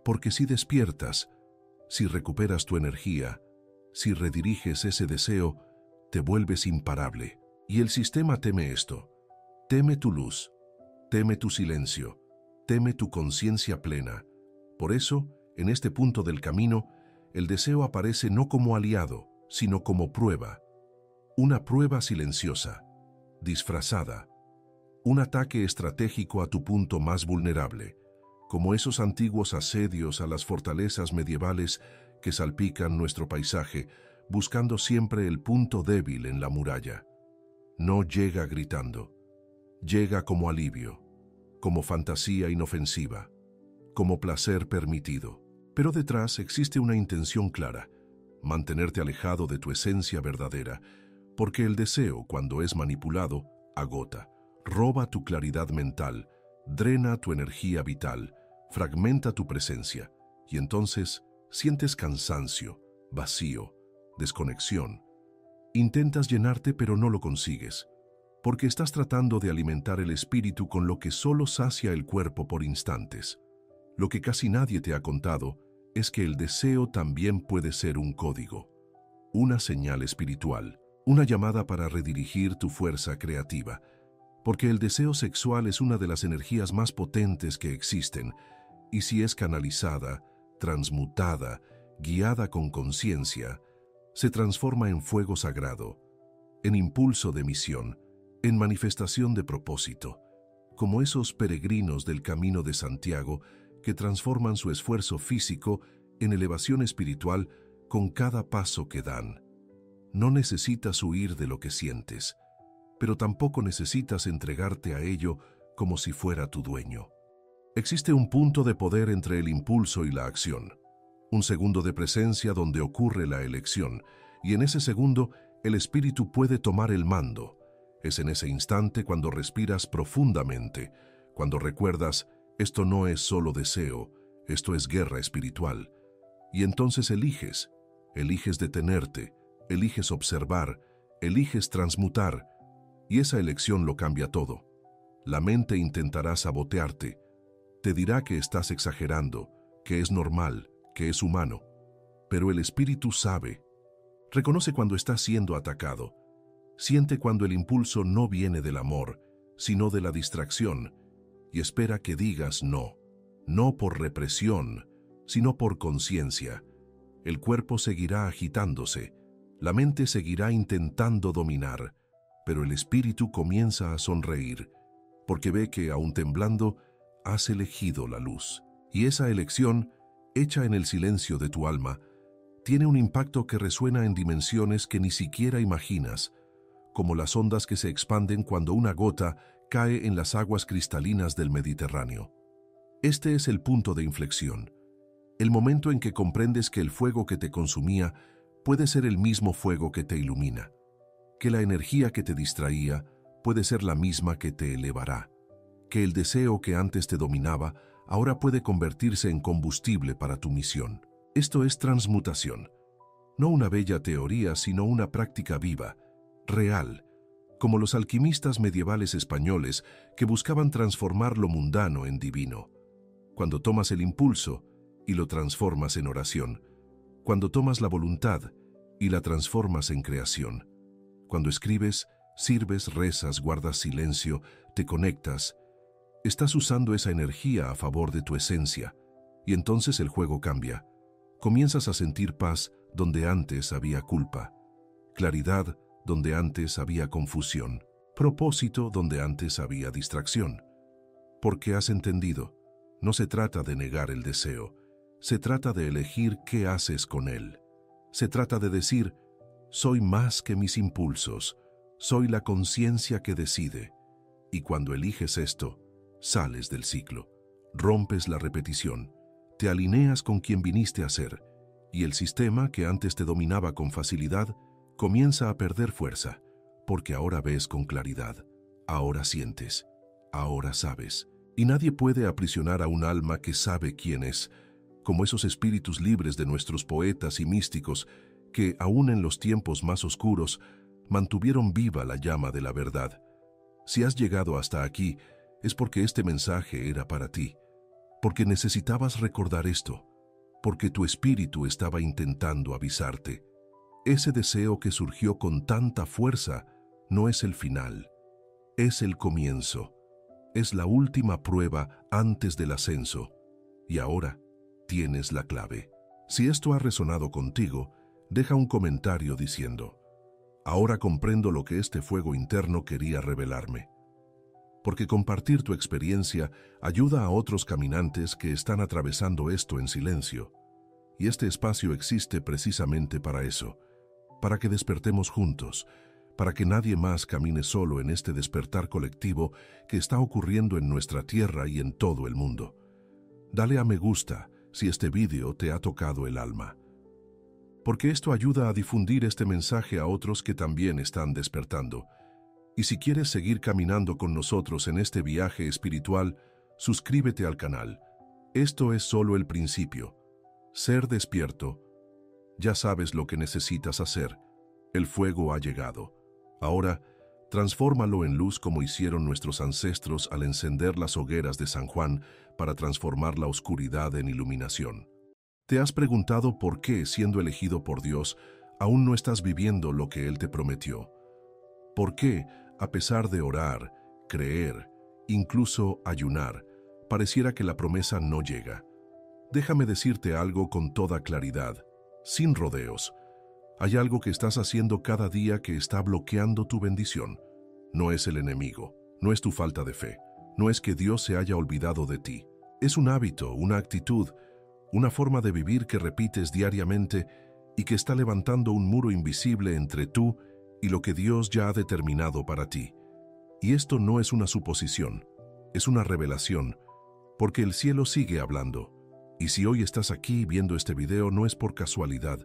Porque si despiertas, si recuperas tu energía, si rediriges ese deseo, te vuelves imparable. Y el sistema teme esto. Teme tu luz, teme tu silencio, teme tu conciencia plena. Por eso, en este punto del camino, el deseo aparece no como aliado, sino como prueba. Una prueba silenciosa, disfrazada, un ataque estratégico a tu punto más vulnerable, como esos antiguos asedios a las fortalezas medievales que salpican nuestro paisaje, buscando siempre el punto débil en la muralla. No llega gritando, llega como alivio, como fantasía inofensiva, como placer permitido. Pero detrás existe una intención clara: mantenerte alejado de tu esencia verdadera, porque el deseo, cuando es manipulado, agota, roba tu claridad mental, drena tu energía vital, fragmenta tu presencia, y entonces sientes cansancio, vacío, desconexión. Intentas llenarte pero no lo consigues, porque estás tratando de alimentar el espíritu con lo que solo sacia el cuerpo por instantes. Lo que casi nadie te ha contado es que el deseo también puede ser un código, una señal espiritual, una llamada para redirigir tu fuerza creativa, porque el deseo sexual es una de las energías más potentes que existen, y si es canalizada, transmutada, guiada con conciencia, se transforma en fuego sagrado, en impulso de misión, en manifestación de propósito, como esos peregrinos del Camino de Santiago que transforman su esfuerzo físico en elevación espiritual con cada paso que dan. No necesitas huir de lo que sientes, pero tampoco necesitas entregarte a ello como si fuera tu dueño. Existe un punto de poder entre el impulso y la acción, un segundo de presencia donde ocurre la elección, y en ese segundo el espíritu puede tomar el mando. Es en ese instante cuando respiras profundamente, cuando recuerdas, esto no es solo deseo, esto es guerra espiritual. Y entonces eliges detenerte, eliges observar, eliges transmutar, y esa elección lo cambia todo. La mente intentará sabotearte, te dirá que estás exagerando, que es normal, que es humano, pero el espíritu sabe. Reconoce cuando estás siendo atacado, siente cuando el impulso no viene del amor, sino de la distracción, y espera que digas no, no por represión, sino por conciencia. El cuerpo seguirá agitándose, la mente seguirá intentando dominar, pero el espíritu comienza a sonreír, porque ve que, aún temblando, has elegido la luz. Y esa elección, hecha en el silencio de tu alma, tiene un impacto que resuena en dimensiones que ni siquiera imaginas, como las ondas que se expanden cuando una gota cae en las aguas cristalinas del Mediterráneo. Este es el punto de inflexión, el momento en que comprendes que el fuego que te consumía puede ser el mismo fuego que te ilumina, que la energía que te distraía puede ser la misma que te elevará, que el deseo que antes te dominaba ahora puede convertirse en combustible para tu misión. Esto es transmutación, no una bella teoría, sino una práctica viva, real, como los alquimistas medievales españoles que buscaban transformar lo mundano en divino. Cuando tomas el impulso y lo transformas en oración, cuando tomas la voluntad y la transformas en creación, cuando escribes, sirves, rezas, guardas silencio, te conectas, estás usando esa energía a favor de tu esencia, y entonces el juego cambia. Comienzas a sentir paz donde antes había culpa, claridad donde antes había confusión, propósito donde antes había distracción. Porque has entendido, no se trata de negar el deseo, se trata de elegir qué haces con él. Se trata de decir, soy más que mis impulsos, soy la conciencia que decide. Y cuando eliges esto, sales del ciclo, rompes la repetición, te alineas con quien viniste a ser, y el sistema que antes te dominaba con facilidad comienza a perder fuerza, porque ahora ves con claridad, ahora sientes, ahora sabes. Y nadie puede aprisionar a un alma que sabe quién es, como esos espíritus libres de nuestros poetas y místicos que, aún en los tiempos más oscuros, mantuvieron viva la llama de la verdad. Si has llegado hasta aquí, es porque este mensaje era para ti, porque necesitabas recordar esto, porque tu espíritu estaba intentando avisarte. Ese deseo que surgió con tanta fuerza no es el final, es el comienzo, es la última prueba antes del ascenso, y ahora tienes la clave. Si esto ha resonado contigo, deja un comentario diciendo, ahora comprendo lo que este fuego interno quería revelarme. Porque compartir tu experiencia ayuda a otros caminantes que están atravesando esto en silencio. Y este espacio existe precisamente para eso, para que despertemos juntos, para que nadie más camine solo en este despertar colectivo que está ocurriendo en nuestra tierra y en todo el mundo. Dale a me gusta si este vídeo te ha tocado el alma, porque esto ayuda a difundir este mensaje a otros que también están despertando. Y si quieres seguir caminando con nosotros en este viaje espiritual, suscríbete al canal. Esto es solo el principio. Ser despierto. Ya sabes lo que necesitas hacer. El fuego ha llegado. Ahora, transfórmalo en luz como hicieron nuestros ancestros al encender las hogueras de San Juan para transformar la oscuridad en iluminación. ¿Te has preguntado por qué, siendo elegido por Dios, aún no estás viviendo lo que Él te prometió? ¿Por qué, a pesar de orar, creer, incluso ayunar, pareciera que la promesa no llega? Déjame decirte algo con toda claridad, sin rodeos. Hay algo que estás haciendo cada día que está bloqueando tu bendición. No es el enemigo, no es tu falta de fe, no es que Dios se haya olvidado de ti. Es un hábito, una actitud, una forma de vivir que repites diariamente y que está levantando un muro invisible entre tú y lo que Dios ya ha determinado para ti. Y esto no es una suposición, es una revelación, porque el cielo sigue hablando. Y si hoy estás aquí viendo este video no es por casualidad,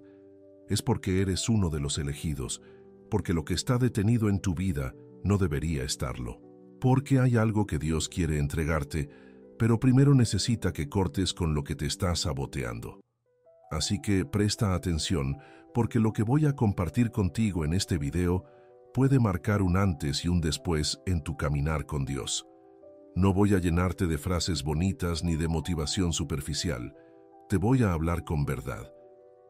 es porque eres uno de los elegidos, porque lo que está detenido en tu vida no debería estarlo. Porque hay algo que Dios quiere entregarte, pero primero necesita que cortes con lo que te está saboteando. Así que presta atención, porque lo que voy a compartir contigo en este video puede marcar un antes y un después en tu caminar con Dios. No voy a llenarte de frases bonitas ni de motivación superficial. Te voy a hablar con verdad,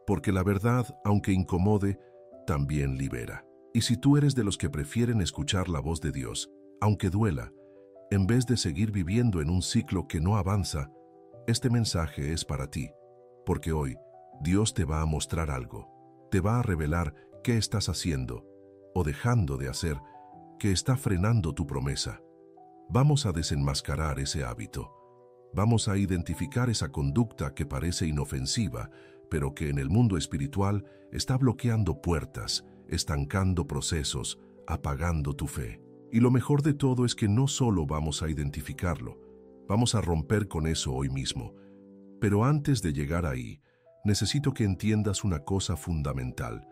porque la verdad, aunque incomode, también libera. Y si tú eres de los que prefieren escuchar la voz de Dios, aunque duela, en vez de seguir viviendo en un ciclo que no avanza, este mensaje es para ti, porque hoy Dios te va a mostrar algo, te va a revelar qué estás haciendo o dejando de hacer que está frenando tu promesa. Vamos a desenmascarar ese hábito. Vamos a identificar esa conducta que parece inofensiva, pero que en el mundo espiritual está bloqueando puertas, estancando procesos, apagando tu fe. Y lo mejor de todo es que no solo vamos a identificarlo, vamos a romper con eso hoy mismo. Pero antes de llegar ahí, necesito que entiendas una cosa fundamental.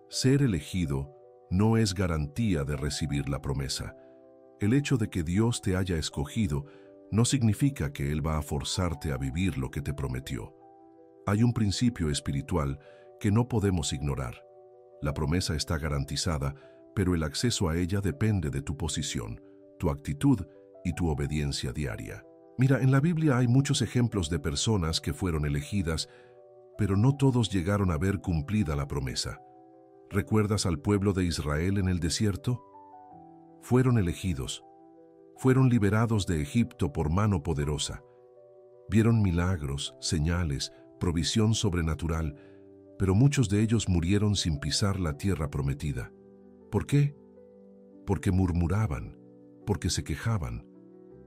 Ser elegido no es garantía de recibir la promesa. El hecho de que Dios te haya escogido no significa que Él va a forzarte a vivir lo que te prometió. Hay un principio espiritual que no podemos ignorar. La promesa está garantizada, pero el acceso a ella depende de tu posición, tu actitud y tu obediencia diaria. Mira, en la Biblia hay muchos ejemplos de personas que fueron elegidas, pero no todos llegaron a ver cumplida la promesa. ¿Recuerdas al pueblo de Israel en el desierto? Fueron elegidos, fueron liberados de Egipto por mano poderosa. Vieron milagros, señales, provisión sobrenatural, pero muchos de ellos murieron sin pisar la tierra prometida. ¿Por qué? Porque murmuraban, porque se quejaban,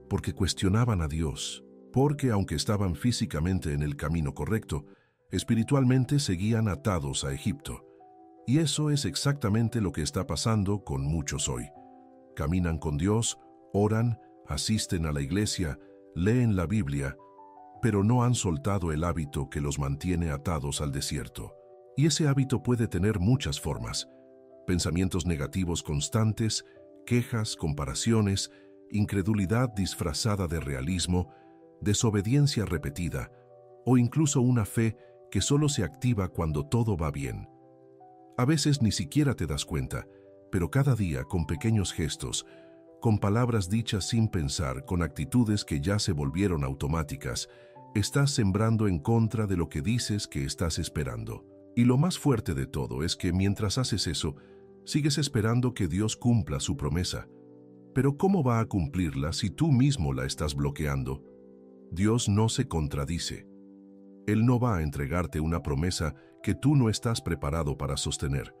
porque cuestionaban a Dios, porque aunque estaban físicamente en el camino correcto, espiritualmente seguían atados a Egipto. Y eso es exactamente lo que está pasando con muchos hoy. Caminan con Dios, oran, asisten a la iglesia, leen la Biblia, pero no han soltado el hábito que los mantiene atados al desierto. Y ese hábito puede tener muchas formas: pensamientos negativos constantes, quejas, comparaciones, incredulidad disfrazada de realismo, desobediencia repetida, o incluso una fe que solo se activa cuando todo va bien. A veces ni siquiera te das cuenta, pero cada día, con pequeños gestos, con palabras dichas sin pensar, con actitudes que ya se volvieron automáticas, estás sembrando en contra de lo que dices que estás esperando. Y lo más fuerte de todo es que mientras haces eso, sigues esperando que Dios cumpla su promesa. Pero ¿cómo va a cumplirla si tú mismo la estás bloqueando? Dios no se contradice. Él no va a entregarte una promesa que tú no estás preparado para sostener,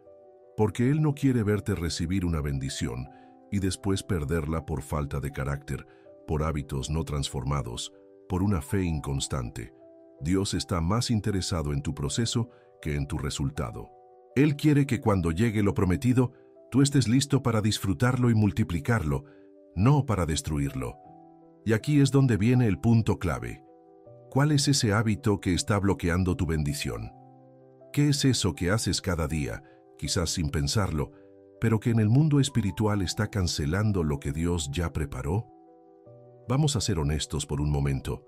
porque Él no quiere verte recibir una bendición y después perderla por falta de carácter, por hábitos no transformados, por una fe inconstante. Dios está más interesado en tu proceso que en tu resultado. Él quiere que cuando llegue lo prometido, tú estés listo para disfrutarlo y multiplicarlo, no para destruirlo. Y aquí es donde viene el punto clave. ¿Cuál es ese hábito que está bloqueando tu bendición? ¿Qué es eso que haces cada día, quizás sin pensarlo, pero que en el mundo espiritual está cancelando lo que Dios ya preparó? Vamos a ser honestos por un momento.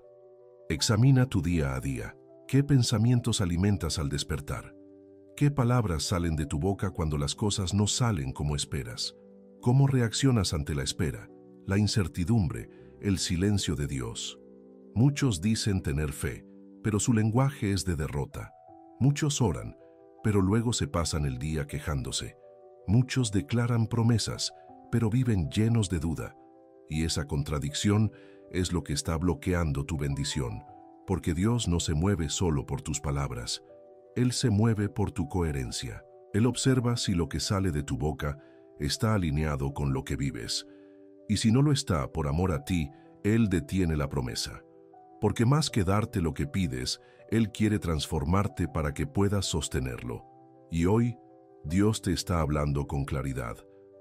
Examina tu día a día. ¿Qué pensamientos alimentas al despertar? ¿Qué palabras salen de tu boca cuando las cosas no salen como esperas? ¿Cómo reaccionas ante la espera, la incertidumbre, el silencio de Dios? Muchos dicen tener fe, pero su lenguaje es de derrota. Muchos oran, pero luego se pasan el día quejándose. Muchos declaran promesas, pero viven llenos de duda. Y esa contradicción es lo que está bloqueando tu bendición, porque Dios no se mueve solo por tus palabras. Él se mueve por tu coherencia. Él observa si lo que sale de tu boca está alineado con lo que vives. Y si no lo está, por amor a ti, Él detiene la promesa. Porque más que darte lo que pides, Él quiere transformarte para que puedas sostenerlo. Y hoy, Dios te está hablando con claridad,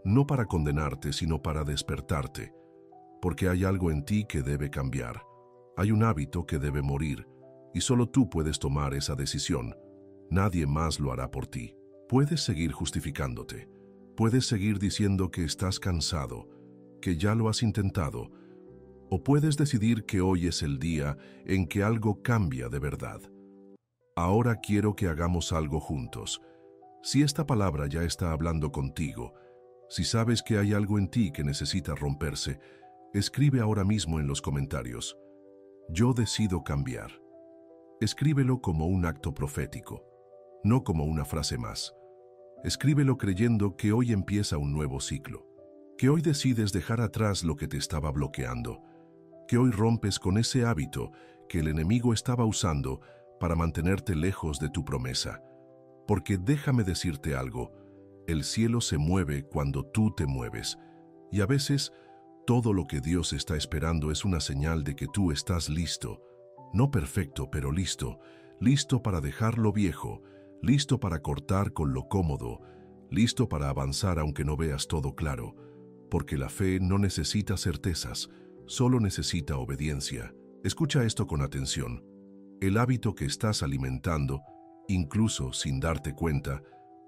no para condenarte, sino para despertarte. Porque hay algo en ti que debe cambiar. Hay un hábito que debe morir, y solo tú puedes tomar esa decisión. Nadie más lo hará por ti. Puedes seguir justificándote. Puedes seguir diciendo que estás cansado, que ya lo has intentado, o puedes decidir que hoy es el día en que algo cambia de verdad. Ahora quiero que hagamos algo juntos. Si esta palabra ya está hablando contigo, si sabes que hay algo en ti que necesita romperse, escribe ahora mismo en los comentarios: yo decido cambiar. Escríbelo como un acto profético, no como una frase más. Escríbelo creyendo que hoy empieza un nuevo ciclo, que hoy decides dejar atrás lo que te estaba bloqueando, que hoy rompes con ese hábito que el enemigo estaba usando para mantenerte lejos de tu promesa. Porque déjame decirte algo, el cielo se mueve cuando tú te mueves, y a veces todo lo que Dios está esperando es una señal de que tú estás listo, no perfecto, pero listo, listo para dejar lo viejo, listo para cortar con lo cómodo, listo para avanzar aunque no veas todo claro, porque la fe no necesita certezas, solo necesita obediencia. Escucha esto con atención. El hábito que estás alimentando, incluso sin darte cuenta,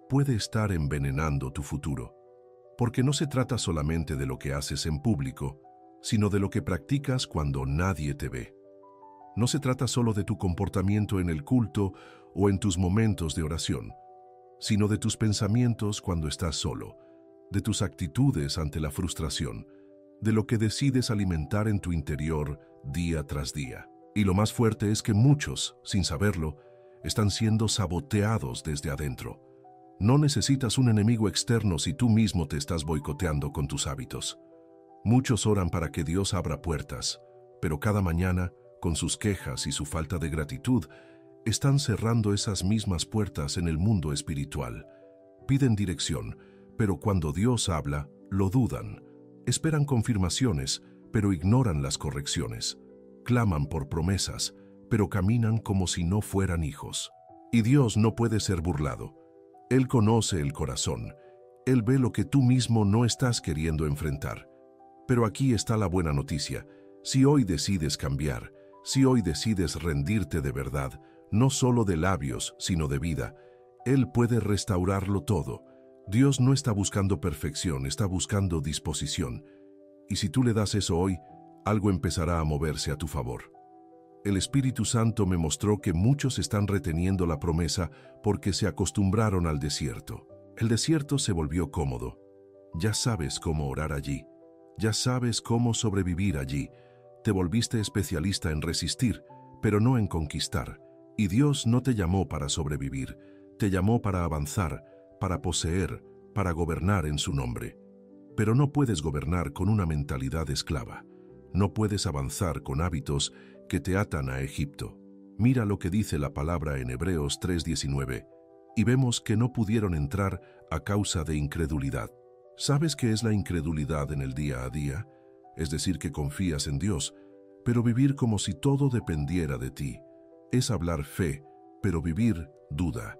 puede estar envenenando tu futuro. Porque no se trata solamente de lo que haces en público, sino de lo que practicas cuando nadie te ve. No se trata solo de tu comportamiento en el culto o en tus momentos de oración, sino de tus pensamientos cuando estás solo, de tus actitudes ante la frustración, de lo que decides alimentar en tu interior día tras día. Y lo más fuerte es que muchos, sin saberlo, están siendo saboteados desde adentro. No necesitas un enemigo externo si tú mismo te estás boicoteando con tus hábitos. Muchos oran para que Dios abra puertas, pero cada mañana, con sus quejas y su falta de gratitud, están cerrando esas mismas puertas en el mundo espiritual. Piden dirección, pero cuando Dios habla, lo dudan. Esperan confirmaciones, pero ignoran las correcciones. Claman por promesas, pero caminan como si no fueran hijos. Y Dios no puede ser burlado. Él conoce el corazón. Él ve lo que tú mismo no estás queriendo enfrentar. Pero aquí está la buena noticia. Si hoy decides cambiar, si hoy decides rendirte de verdad, no solo de labios, sino de vida, Él puede restaurarlo todo. Dios no está buscando perfección, está buscando disposición. Y si tú le das eso hoy, algo empezará a moverse a tu favor. El Espíritu Santo me mostró que muchos están reteniendo la promesa porque se acostumbraron al desierto. El desierto se volvió cómodo. Ya sabes cómo orar allí. Ya sabes cómo sobrevivir allí. Te volviste especialista en resistir, pero no en conquistar. Y Dios no te llamó para sobrevivir, te llamó para avanzar, para poseer, para gobernar en su nombre. Pero no puedes gobernar con una mentalidad esclava. No puedes avanzar con hábitos que te atan a Egipto. Mira lo que dice la palabra en Hebreos 3:19, y vemos que no pudieron entrar a causa de incredulidad. ¿Sabes qué es la incredulidad en el día a día? Es decir, que confías en Dios, pero vivir como si todo dependiera de ti. Es hablar fe, pero vivir duda.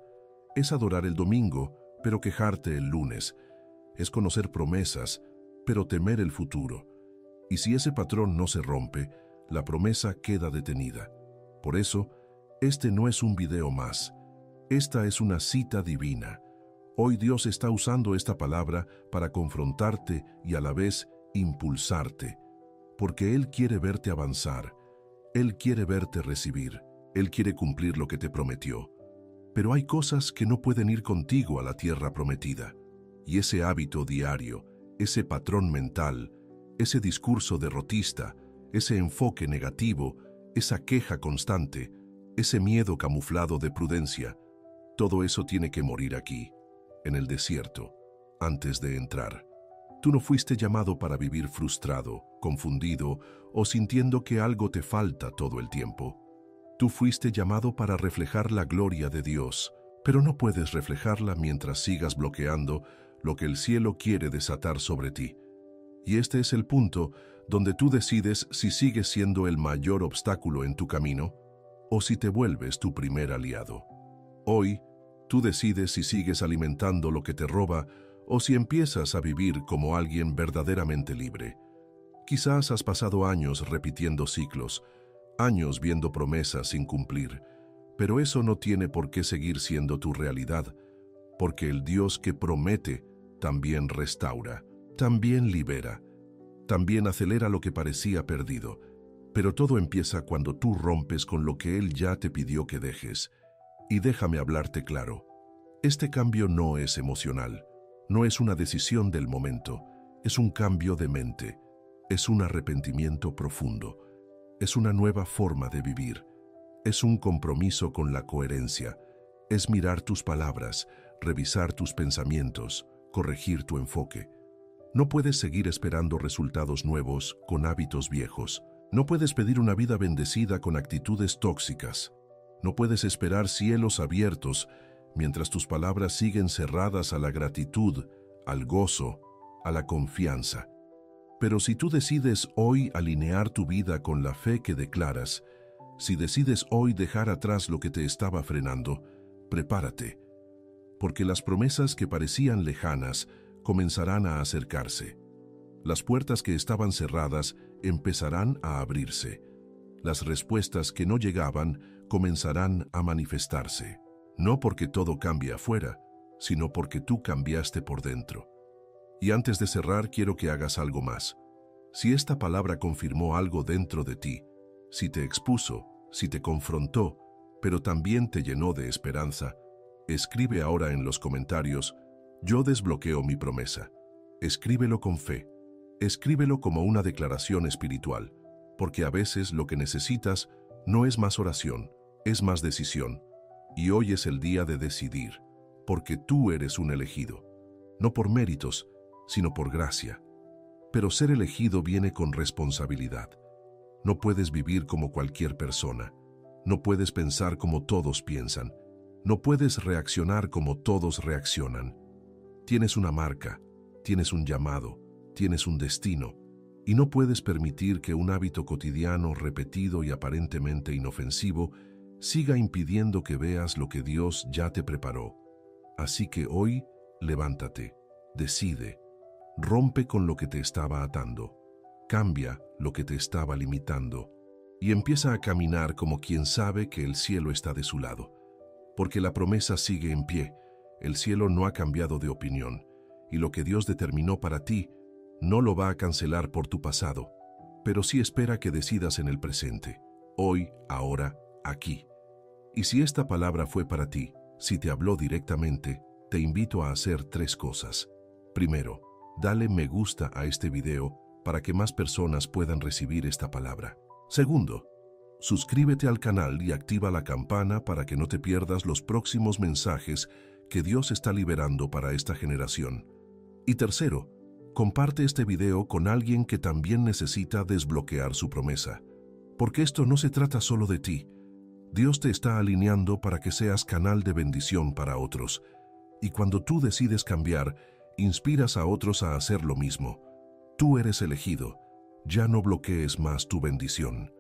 Es adorar el domingo, pero quejarte el lunes. Es conocer promesas, pero temer el futuro. Y si ese patrón no se rompe, la promesa queda detenida. Por eso, este no es un video más. Esta es una cita divina. Hoy Dios está usando esta palabra para confrontarte y a la vez impulsarte, porque Él quiere verte avanzar. Él quiere verte recibir. Él quiere cumplir lo que te prometió. Pero hay cosas que no pueden ir contigo a la tierra prometida. Y ese hábito diario, ese patrón mental, ese discurso derrotista, ese enfoque negativo, esa queja constante, ese miedo camuflado de prudencia, todo eso tiene que morir aquí, en el desierto, antes de entrar. Tú no fuiste llamado para vivir frustrado, confundido o sintiendo que algo te falta todo el tiempo. Tú fuiste llamado para reflejar la gloria de Dios, pero no puedes reflejarla mientras sigas bloqueando lo que el cielo quiere desatar sobre ti. Y este es el punto donde tú decides si sigues siendo el mayor obstáculo en tu camino o si te vuelves tu primer aliado. Hoy, tú decides si sigues alimentando lo que te roba o si empiezas a vivir como alguien verdaderamente libre. Quizás has pasado años repitiendo ciclos, años viendo promesas sin cumplir, pero eso no tiene por qué seguir siendo tu realidad, porque el Dios que promete también restaura, también libera, también acelera lo que parecía perdido. Pero todo empieza cuando tú rompes con lo que Él ya te pidió que dejes. Y déjame hablarte claro, este cambio no es emocional, no es una decisión del momento, es un cambio de mente, es un arrepentimiento profundo, es una nueva forma de vivir, es un compromiso con la coherencia, es mirar tus palabras, revisar tus pensamientos, corregir tu enfoque. No puedes seguir esperando resultados nuevos con hábitos viejos. No puedes pedir una vida bendecida con actitudes tóxicas. No puedes esperar cielos abiertos mientras tus palabras siguen cerradas a la gratitud, al gozo, a la confianza. Pero si tú decides hoy alinear tu vida con la fe que declaras, si decides hoy dejar atrás lo que te estaba frenando, prepárate, porque las promesas que parecían lejanas comenzarán a acercarse. Las puertas que estaban cerradas empezarán a abrirse. Las respuestas que no llegaban comenzarán a manifestarse. No porque todo cambie afuera, sino porque tú cambiaste por dentro. Y antes de cerrar, quiero que hagas algo más. Si esta palabra confirmó algo dentro de ti, si te expuso, si te confrontó, pero también te llenó de esperanza, escribe ahora en los comentarios: yo desbloqueo mi promesa. Escríbelo con fe. Escríbelo como una declaración espiritual, porque a veces lo que necesitas no es más oración, es más decisión. Y hoy es el día de decidir, porque tú eres un elegido, no por méritos, sino por gracia. Pero ser elegido viene con responsabilidad. No puedes vivir como cualquier persona, no puedes pensar como todos piensan, no puedes reaccionar como todos reaccionan. Tienes una marca, tienes un llamado, tienes un destino, y no puedes permitir que un hábito cotidiano, repetido y aparentemente inofensivo siga impidiendo que veas lo que Dios ya te preparó. Así que hoy, levántate, decide, rompe con lo que te estaba atando, cambia lo que te estaba limitando, y empieza a caminar como quien sabe que el cielo está de su lado, porque la promesa sigue en pie, el cielo no ha cambiado de opinión, y lo que Dios determinó para ti no lo va a cancelar por tu pasado, pero sí espera que decidas en el presente, hoy, ahora, aquí. Y si esta palabra fue para ti, si te habló directamente, te invito a hacer 3 cosas. Primero, dale me gusta a este video para que más personas puedan recibir esta palabra. Segundo, suscríbete al canal y activa la campana para que no te pierdas los próximos mensajes que Dios está liberando para esta generación. Y tercero, comparte este video con alguien que también necesita desbloquear su promesa. Porque esto no se trata solo de ti. Dios te está alineando para que seas canal de bendición para otros. Y cuando tú decides cambiar, inspiras a otros a hacer lo mismo. Tú eres elegido. Ya no bloquees más tu bendición.